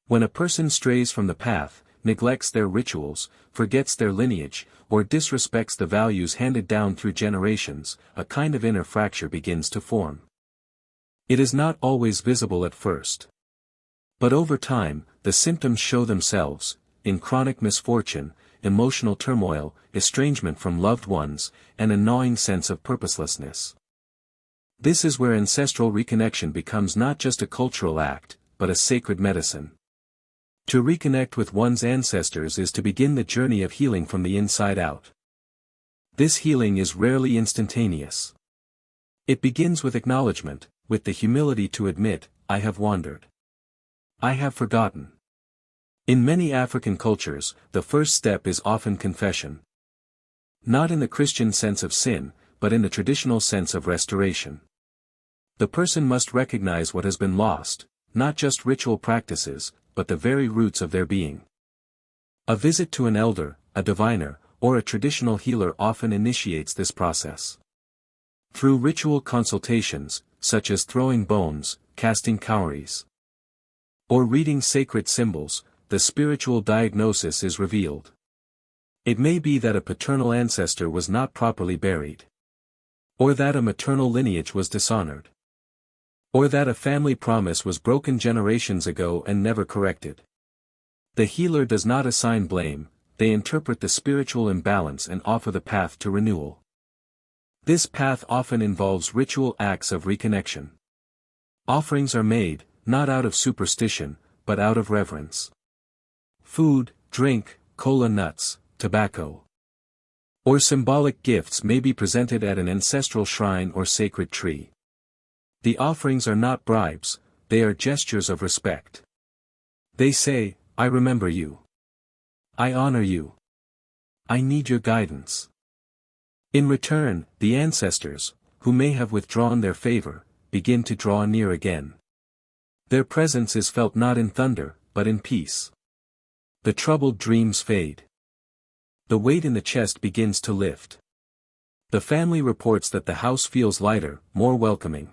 When a person strays from the path, neglects their rituals, forgets their lineage, or disrespects the values handed down through generations, a kind of inner fracture begins to form. It is not always visible at first. But over time, the symptoms show themselves, in chronic misfortune, emotional turmoil, estrangement from loved ones, and a gnawing sense of purposelessness. This is where ancestral reconnection becomes not just a cultural act, but a sacred medicine. To reconnect with one's ancestors is to begin the journey of healing from the inside out. This healing is rarely instantaneous. It begins with acknowledgement, with the humility to admit, "I have wandered. I have forgotten." In many African cultures, the first step is often confession. Not in the Christian sense of sin, but in the traditional sense of restoration. The person must recognize what has been lost, not just ritual practices, but the very roots of their being. A visit to an elder, a diviner, or a traditional healer often initiates this process. Through ritual consultations, such as throwing bones, casting cowries, or reading sacred symbols, the spiritual diagnosis is revealed. It may be that a paternal ancestor was not properly buried. Or that a maternal lineage was dishonored. Or that a family promise was broken generations ago and never corrected. The healer does not assign blame, they interpret the spiritual imbalance and offer the path to renewal. This path often involves ritual acts of reconnection. Offerings are made, not out of superstition, but out of reverence. Food, drink, cola nuts, tobacco, or symbolic gifts may be presented at an ancestral shrine or sacred tree. The offerings are not bribes, they are gestures of respect. They say, "I remember you. I honor you. I need your guidance." In return, the ancestors, who may have withdrawn their favor, begin to draw near again. Their presence is felt not in thunder, but in peace. The troubled dreams fade. The weight in the chest begins to lift. The family reports that the house feels lighter, more welcoming.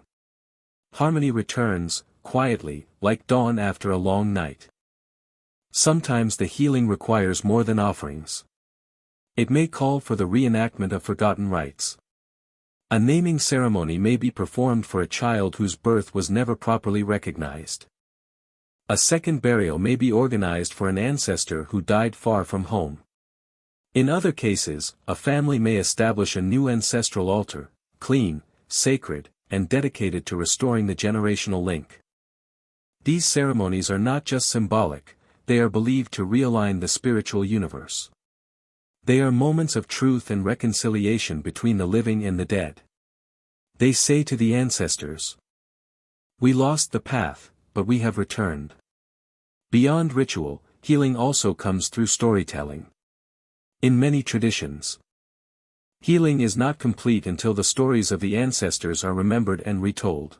Harmony returns, quietly, like dawn after a long night. Sometimes the healing requires more than offerings. It may call for the reenactment of forgotten rites. A naming ceremony may be performed for a child whose birth was never properly recognized. A second burial may be organized for an ancestor who died far from home. In other cases, a family may establish a new ancestral altar, clean, sacred, and dedicated to restoring the generational link. These ceremonies are not just symbolic, they are believed to realign the spiritual universe. They are moments of truth and reconciliation between the living and the dead. They say to the ancestors, "We lost the path, but we have returned." Beyond ritual, healing also comes through storytelling. In many traditions, healing is not complete until the stories of the ancestors are remembered and retold.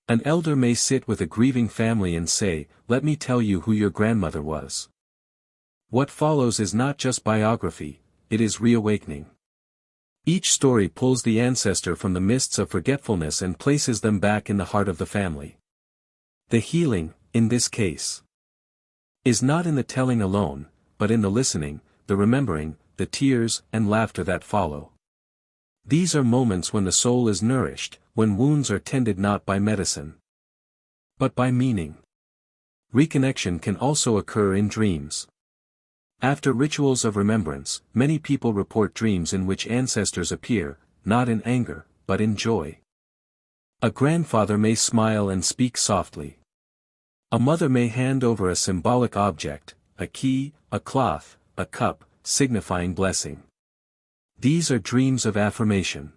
An elder may sit with a grieving family and say, "Let me tell you who your grandmother was." What follows is not just biography, it is reawakening. Each story pulls the ancestor from the mists of forgetfulness and places them back in the heart of the family. The healing, in this case, is not in the telling alone, but in the listening, the remembering, the tears and laughter that follow. These are moments when the soul is nourished, when wounds are tended not by medicine, but by meaning. Reconnection can also occur in dreams. After rituals of remembrance, many people report dreams in which ancestors appear, not in anger, but in joy. A grandfather may smile and speak softly. A mother may hand over a symbolic object, a key, a cloth, a cup, signifying blessing. These are dreams of affirmation.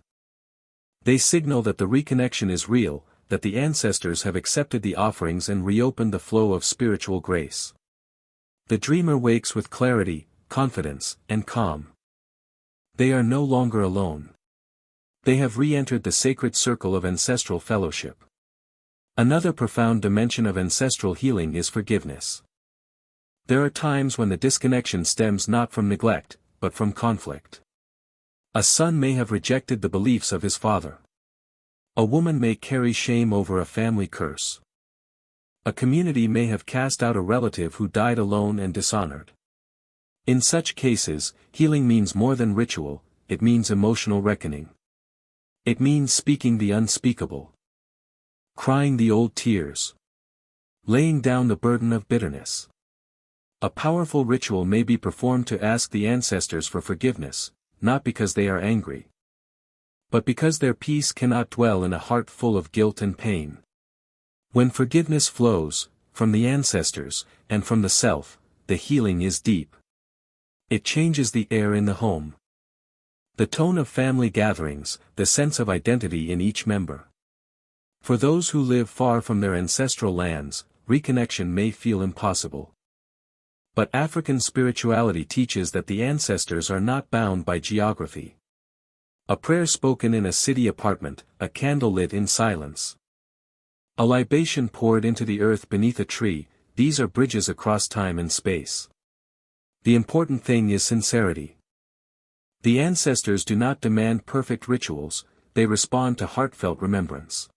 They signal that the reconnection is real, that the ancestors have accepted the offerings and reopened the flow of spiritual grace. The dreamer wakes with clarity, confidence, and calm. They are no longer alone. They have re-entered the sacred circle of ancestral fellowship. Another profound dimension of ancestral healing is forgiveness. There are times when the disconnection stems not from neglect, but from conflict. A son may have rejected the beliefs of his father. A woman may carry shame over a family curse. A community may have cast out a relative who died alone and dishonored. In such cases, healing means more than ritual, it means emotional reckoning. It means speaking the unspeakable. Crying the old tears. Laying down the burden of bitterness. A powerful ritual may be performed to ask the ancestors for forgiveness, not because they are angry, but because their peace cannot dwell in a heart full of guilt and pain. When forgiveness flows, from the ancestors, and from the self, the healing is deep. It changes the air in the home. The tone of family gatherings, the sense of identity in each member. For those who live far from their ancestral lands, reconnection may feel impossible. But African spirituality teaches that the ancestors are not bound by geography. A prayer spoken in a city apartment, a candle lit in silence. A libation poured into the earth beneath a tree, these are bridges across time and space. The important thing is sincerity. The ancestors do not demand perfect rituals, they respond to heartfelt remembrance.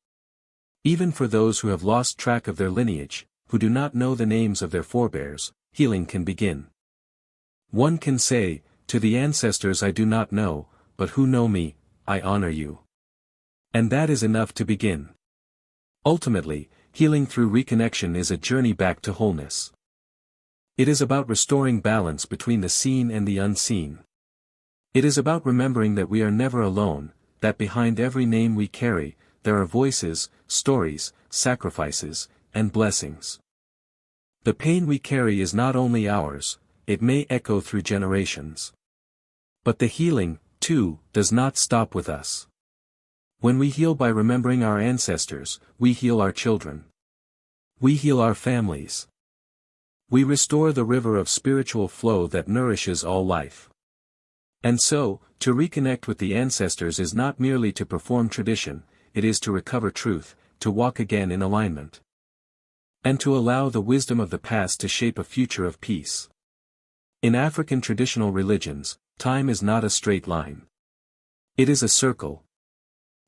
Even for those who have lost track of their lineage, who do not know the names of their forebears, healing can begin. One can say, "To the ancestors I do not know, but who know me, I honor you." And that is enough to begin. Ultimately, healing through reconnection is a journey back to wholeness. It is about restoring balance between the seen and the unseen. It is about remembering that we are never alone, that behind every name we carry, there are voices, stories, sacrifices, and blessings. The pain we carry is not only ours, it may echo through generations. But the healing, too, does not stop with us. When we heal by remembering our ancestors, we heal our children. We heal our families. We restore the river of spiritual flow that nourishes all life. And so, to reconnect with the ancestors is not merely to perform tradition, it is to recover truth, to walk again in alignment. And to allow the wisdom of the past to shape a future of peace. In African traditional religions, time is not a straight line. It is a circle.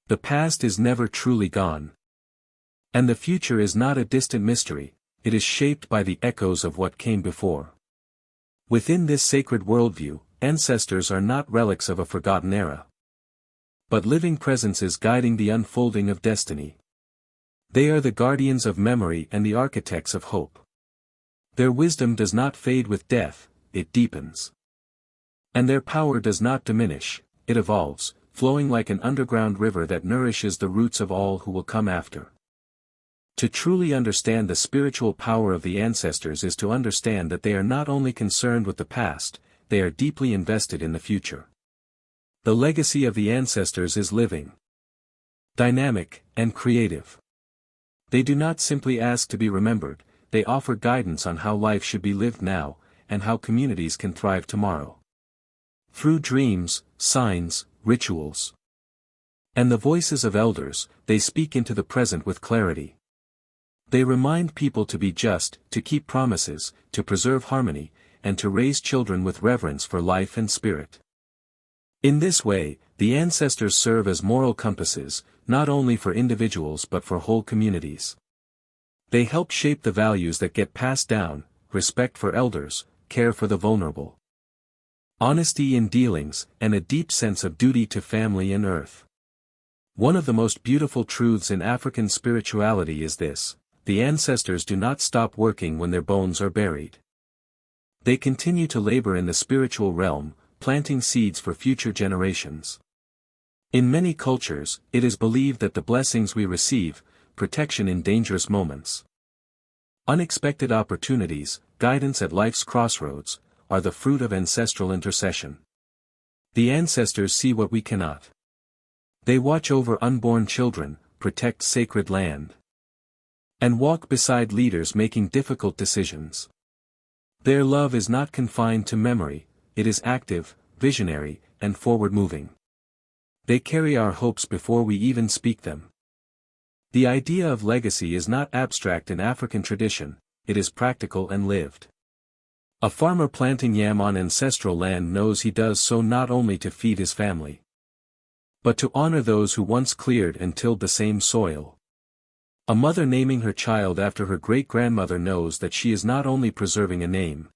The past is never truly gone. And the future is not a distant mystery, it is shaped by the echoes of what came before. Within this sacred worldview, ancestors are not relics of a forgotten era, but living presences guiding the unfolding of destiny. They are the guardians of memory and the architects of hope. Their wisdom does not fade with death, it deepens. And their power does not diminish, it evolves, flowing like an underground river that nourishes the roots of all who will come after. To truly understand the spiritual power of the ancestors is to understand that they are not only concerned with the past, they are deeply invested in the future. The legacy of the ancestors is living, dynamic, and creative. They do not simply ask to be remembered, they offer guidance on how life should be lived now, and how communities can thrive tomorrow. Through dreams, signs, rituals, and the voices of elders, they speak into the present with clarity. They remind people to be just, to keep promises, to preserve harmony, and to raise children with reverence for life and spirit. In this way, the ancestors serve as moral compasses, not only for individuals but for whole communities. They help shape the values that get passed down: respect for elders, care for the vulnerable, honesty in dealings, and a deep sense of duty to family and earth. One of the most beautiful truths in African spirituality is this: the ancestors do not stop working when their bones are buried. They continue to labor in the spiritual realm, planting seeds for future generations. In many cultures, it is believed that the blessings we receive, protection in dangerous moments, unexpected opportunities, guidance at life's crossroads, are the fruit of ancestral intercession. The ancestors see what we cannot. They watch over unborn children, protect sacred land, and walk beside leaders making difficult decisions. Their love is not confined to memory, it is active, visionary, and forward-moving. They carry our hopes before we even speak them. The idea of legacy is not abstract in African tradition, it is practical and lived. A farmer planting yam on ancestral land knows he does so not only to feed his family, but to honor those who once cleared and tilled the same soil. A mother naming her child after her great-grandmother knows that she is not only preserving a name,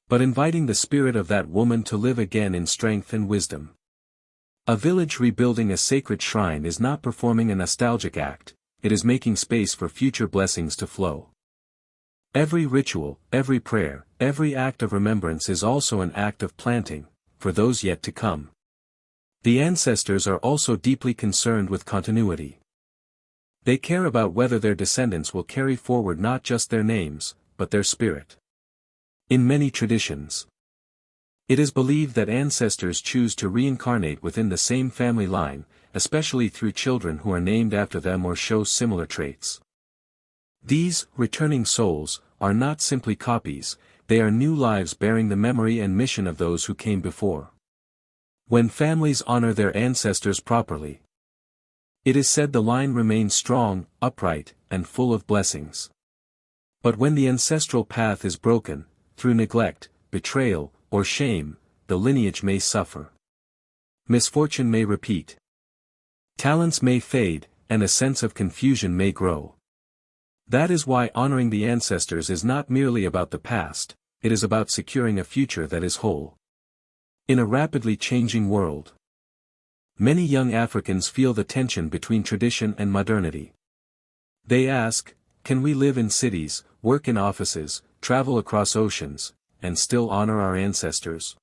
but inviting the spirit of that woman to live again in strength and wisdom. A village rebuilding a sacred shrine is not performing a nostalgic act, it is making space for future blessings to flow. Every ritual, every prayer, every act of remembrance is also an act of planting, for those yet to come. The ancestors are also deeply concerned with continuity. They care about whether their descendants will carry forward not just their names, but their spirit. In many traditions, it is believed that ancestors choose to reincarnate within the same family line, especially through children who are named after them or show similar traits. These returning souls are not simply copies, they are new lives bearing the memory and mission of those who came before. When families honor their ancestors properly, it is said the line remains strong, upright, and full of blessings. But when the ancestral path is broken, through neglect, betrayal, or shame, the lineage may suffer. Misfortune may repeat. Talents may fade, and a sense of confusion may grow. That is why honoring the ancestors is not merely about the past, it is about securing a future that is whole. In a rapidly changing world, many young Africans feel the tension between tradition and modernity. They ask, can we live in cities, work in offices, travel across oceans, and still honor our ancestors?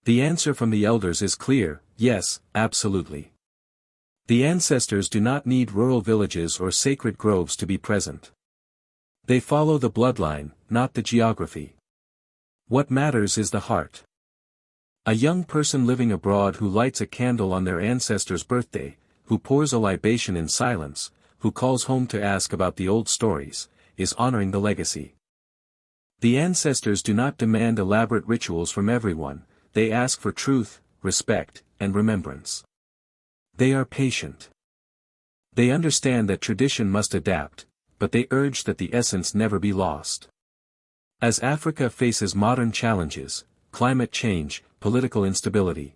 The answer from the elders is clear: yes, absolutely. The ancestors do not need rural villages or sacred groves to be present. They follow the bloodline, not the geography. What matters is the heart. A young person living abroad who lights a candle on their ancestor's birthday, who pours a libation in silence, who calls home to ask about the old stories, is honoring the legacy. The ancestors do not demand elaborate rituals from everyone, they ask for truth, respect, and remembrance. They are patient. They understand that tradition must adapt, but they urge that the essence never be lost. As Africa faces modern challenges, climate change, political instability,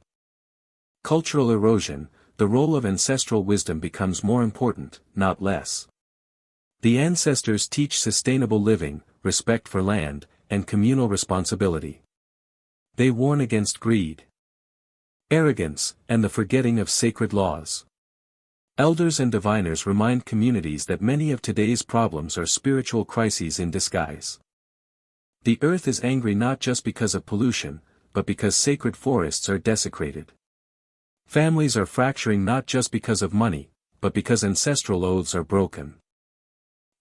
cultural erosion, the role of ancestral wisdom becomes more important, not less. The ancestors teach sustainable living, respect for land, and communal responsibility. They warn against greed, arrogance, and the forgetting of sacred laws. Elders and diviners remind communities that many of today's problems are spiritual crises in disguise. The earth is angry not just because of pollution, but because sacred forests are desecrated. Families are fracturing not just because of money, but because ancestral oaths are broken.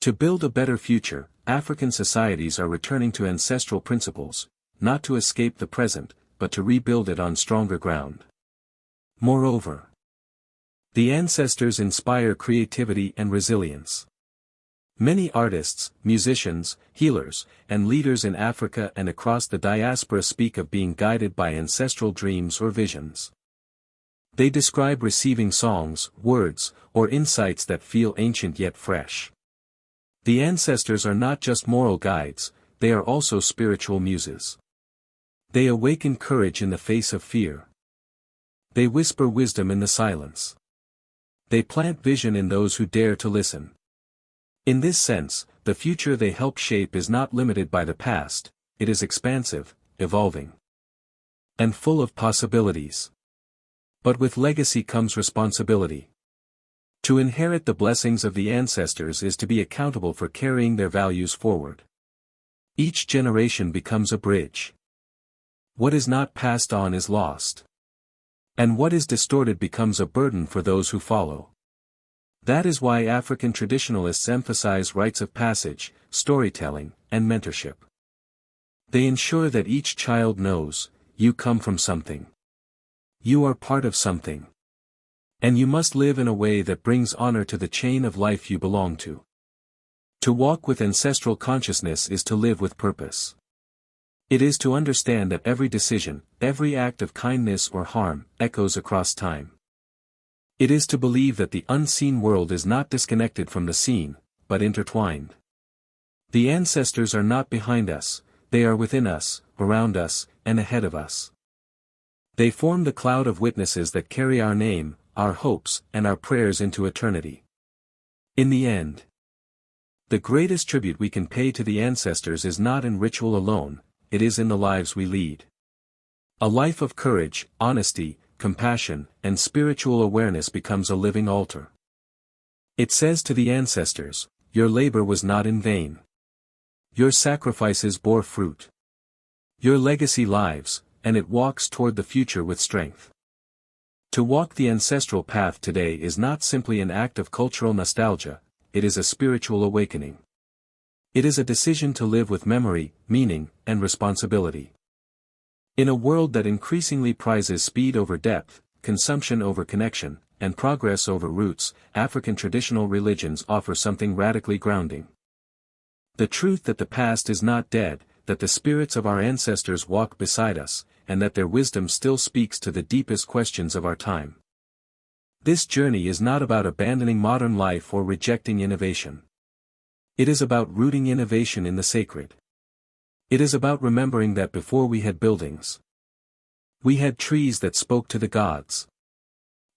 To build a better future, African societies are returning to ancestral principles, not to escape the present, but to rebuild it on stronger ground. Moreover, the ancestors inspire creativity and resilience. Many artists, musicians, healers, and leaders in Africa and across the diaspora speak of being guided by ancestral dreams or visions. They describe receiving songs, words, or insights that feel ancient yet fresh. The ancestors are not just moral guides, they are also spiritual muses. They awaken courage in the face of fear. They whisper wisdom in the silence. They plant vision in those who dare to listen. In this sense, the future they help shape is not limited by the past, it is expansive, evolving, and full of possibilities. But with legacy comes responsibility. To inherit the blessings of the ancestors is to be accountable for carrying their values forward. Each generation becomes a bridge. What is not passed on is lost. And what is distorted becomes a burden for those who follow. That is why African traditionalists emphasize rites of passage, storytelling, and mentorship. They ensure that each child knows, you come from something. You are part of something. And you must live in a way that brings honor to the chain of life you belong to. To walk with ancestral consciousness is to live with purpose. It is to understand that every decision, every act of kindness or harm, echoes across time. It is to believe that the unseen world is not disconnected from the seen, but intertwined. The ancestors are not behind us, they are within us, around us, and ahead of us. They form the cloud of witnesses that carry our name, our hopes, and our prayers into eternity. In the end, the greatest tribute we can pay to the ancestors is not in ritual alone, it is in the lives we lead. A life of courage, honesty, compassion, and spiritual awareness becomes a living altar. It says to the ancestors, your labor was not in vain. Your sacrifices bore fruit. Your legacy lives, and it walks toward the future with strength. To walk the ancestral path today is not simply an act of cultural nostalgia, it is a spiritual awakening. It is a decision to live with memory, meaning, and responsibility. In a world that increasingly prizes speed over depth, consumption over connection, and progress over roots, African traditional religions offer something radically grounding. The truth that the past is not dead, that the spirits of our ancestors walk beside us, and that their wisdom still speaks to the deepest questions of our time. This journey is not about abandoning modern life or rejecting innovation. It is about rooting innovation in the sacred. It is about remembering that before we had buildings, we had trees that spoke to the gods.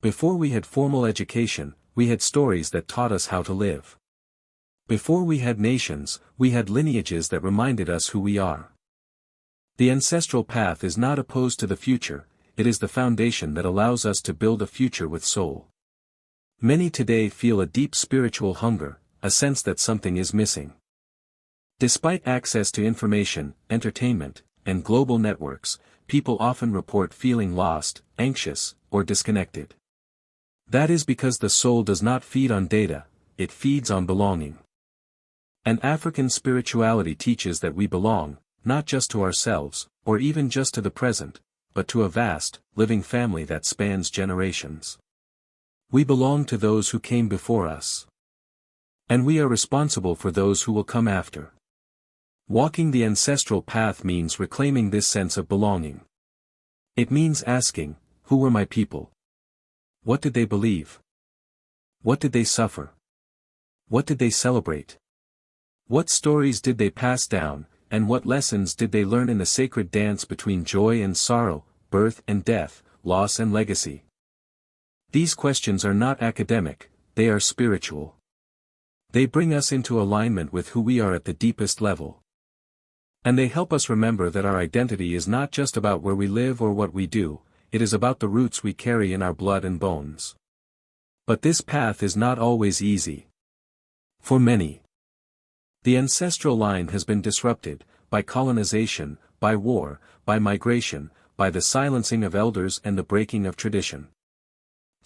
Before we had formal education, we had stories that taught us how to live. Before we had nations, we had lineages that reminded us who we are. The ancestral path is not opposed to the future, it is the foundation that allows us to build a future with soul. Many today feel a deep spiritual hunger, a sense that something is missing. Despite access to information, entertainment, and global networks, people often report feeling lost, anxious, or disconnected. That is because the soul does not feed on data, it feeds on belonging. And African spirituality teaches that we belong, not just to ourselves, or even just to the present, but to a vast, living family that spans generations. We belong to those who came before us. And we are responsible for those who will come after. Walking the ancestral path means reclaiming this sense of belonging. It means asking, who were my people? What did they believe? What did they suffer? What did they celebrate? What stories did they pass down, and what lessons did they learn in the sacred dance between joy and sorrow, birth and death, loss and legacy? These questions are not academic, they are spiritual. They bring us into alignment with who we are at the deepest level. And they help us remember that our identity is not just about where we live or what we do, it is about the roots we carry in our blood and bones. But this path is not always easy. For many, the ancestral line has been disrupted, by colonization, by war, by migration, by the silencing of elders and the breaking of tradition.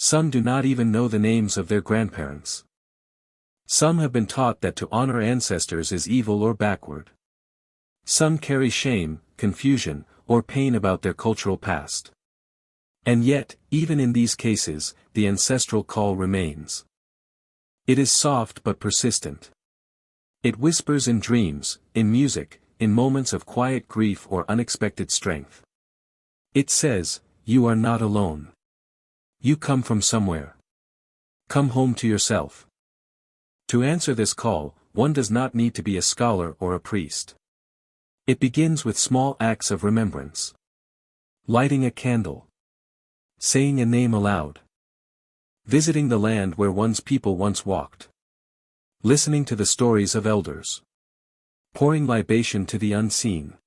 Some do not even know the names of their grandparents. Some have been taught that to honor ancestors is evil or backward. Some carry shame, confusion, or pain about their cultural past. And yet, even in these cases, the ancestral call remains. It is soft but persistent. It whispers in dreams, in music, in moments of quiet grief or unexpected strength. It says, "You are not alone. You come from somewhere. Come home to yourself." To answer this call, one does not need to be a scholar or a priest. It begins with small acts of remembrance. Lighting a candle. Saying a name aloud. Visiting the land where one's people once walked. Listening to the stories of elders. Pouring libation to the unseen.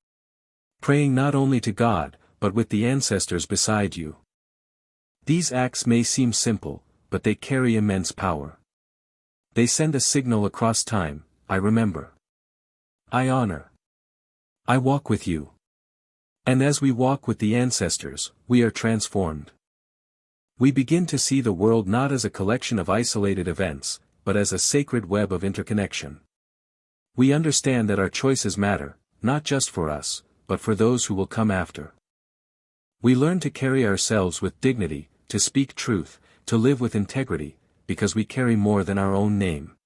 Praying not only to God, but with the ancestors beside you. These acts may seem simple, but they carry immense power. They send a signal across time: I remember. I honor. I walk with you. And as we walk with the ancestors, we are transformed. We begin to see the world not as a collection of isolated events, but as a sacred web of interconnection. We understand that our choices matter, not just for us, but for those who will come after. We learn to carry ourselves with dignity, to speak truth, to live with integrity, because we carry more than our own name.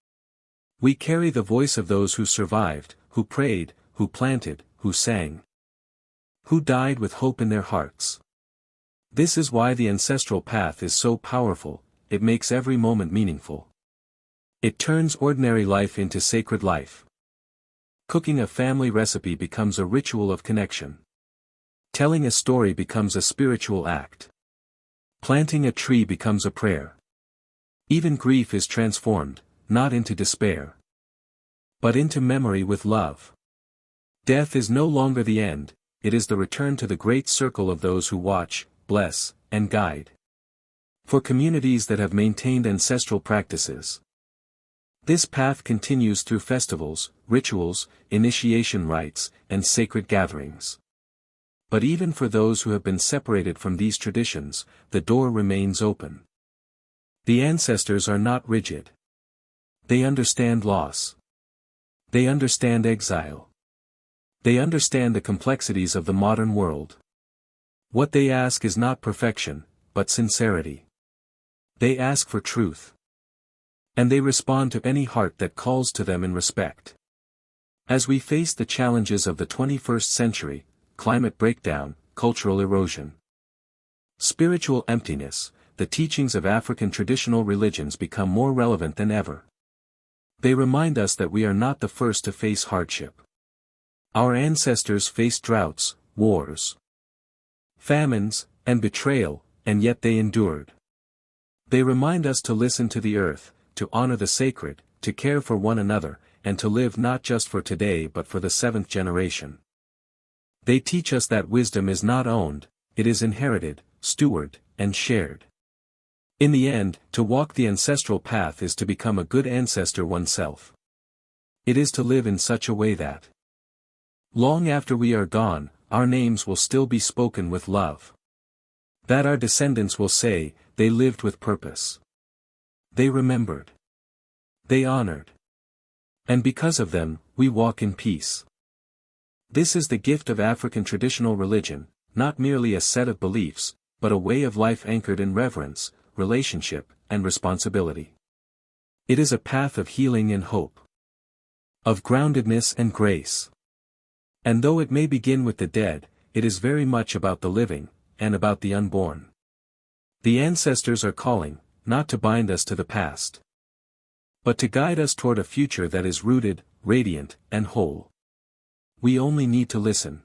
We carry the voice of those who survived, who prayed, who planted, who sang. Who died with hope in their hearts. This is why the ancestral path is so powerful. It makes every moment meaningful. It turns ordinary life into sacred life. Cooking a family recipe becomes a ritual of connection. Telling a story becomes a spiritual act. Planting a tree becomes a prayer. Even grief is transformed, not into despair, but into memory with love. Death is no longer the end, it is the return to the great circle of those who watch, bless, and guide. For communities that have maintained ancestral practices, this path continues through festivals, rituals, initiation rites, and sacred gatherings. But even for those who have been separated from these traditions, the door remains open. The ancestors are not rigid. They understand loss. They understand exile. They understand the complexities of the modern world. What they ask is not perfection, but sincerity. They ask for truth. And they respond to any heart that calls to them in respect. As we face the challenges of the 21st century, climate breakdown, cultural erosion, spiritual emptiness, the teachings of African traditional religions become more relevant than ever. They remind us that we are not the first to face hardship. Our ancestors faced droughts, wars, famines, and betrayal, and yet they endured. They remind us to listen to the earth, to honor the sacred, to care for one another, and to live not just for today but for the 7th generation. They teach us that wisdom is not owned, it is inherited, stewarded, and shared. In the end, to walk the ancestral path is to become a good ancestor oneself. It is to live in such a way that, long after we are gone, our names will still be spoken with love. That our descendants will say, they lived with purpose. They remembered. They honored. And because of them, we walk in peace. This is the gift of African traditional religion, not merely a set of beliefs, but a way of life anchored in reverence, relationship, and responsibility. It is a path of healing and hope. Of groundedness and grace. And though it may begin with the dead, it is very much about the living, and about the unborn. The ancestors are calling, not to bind us to the past, but to guide us toward a future that is rooted, radiant, and whole. We only need to listen.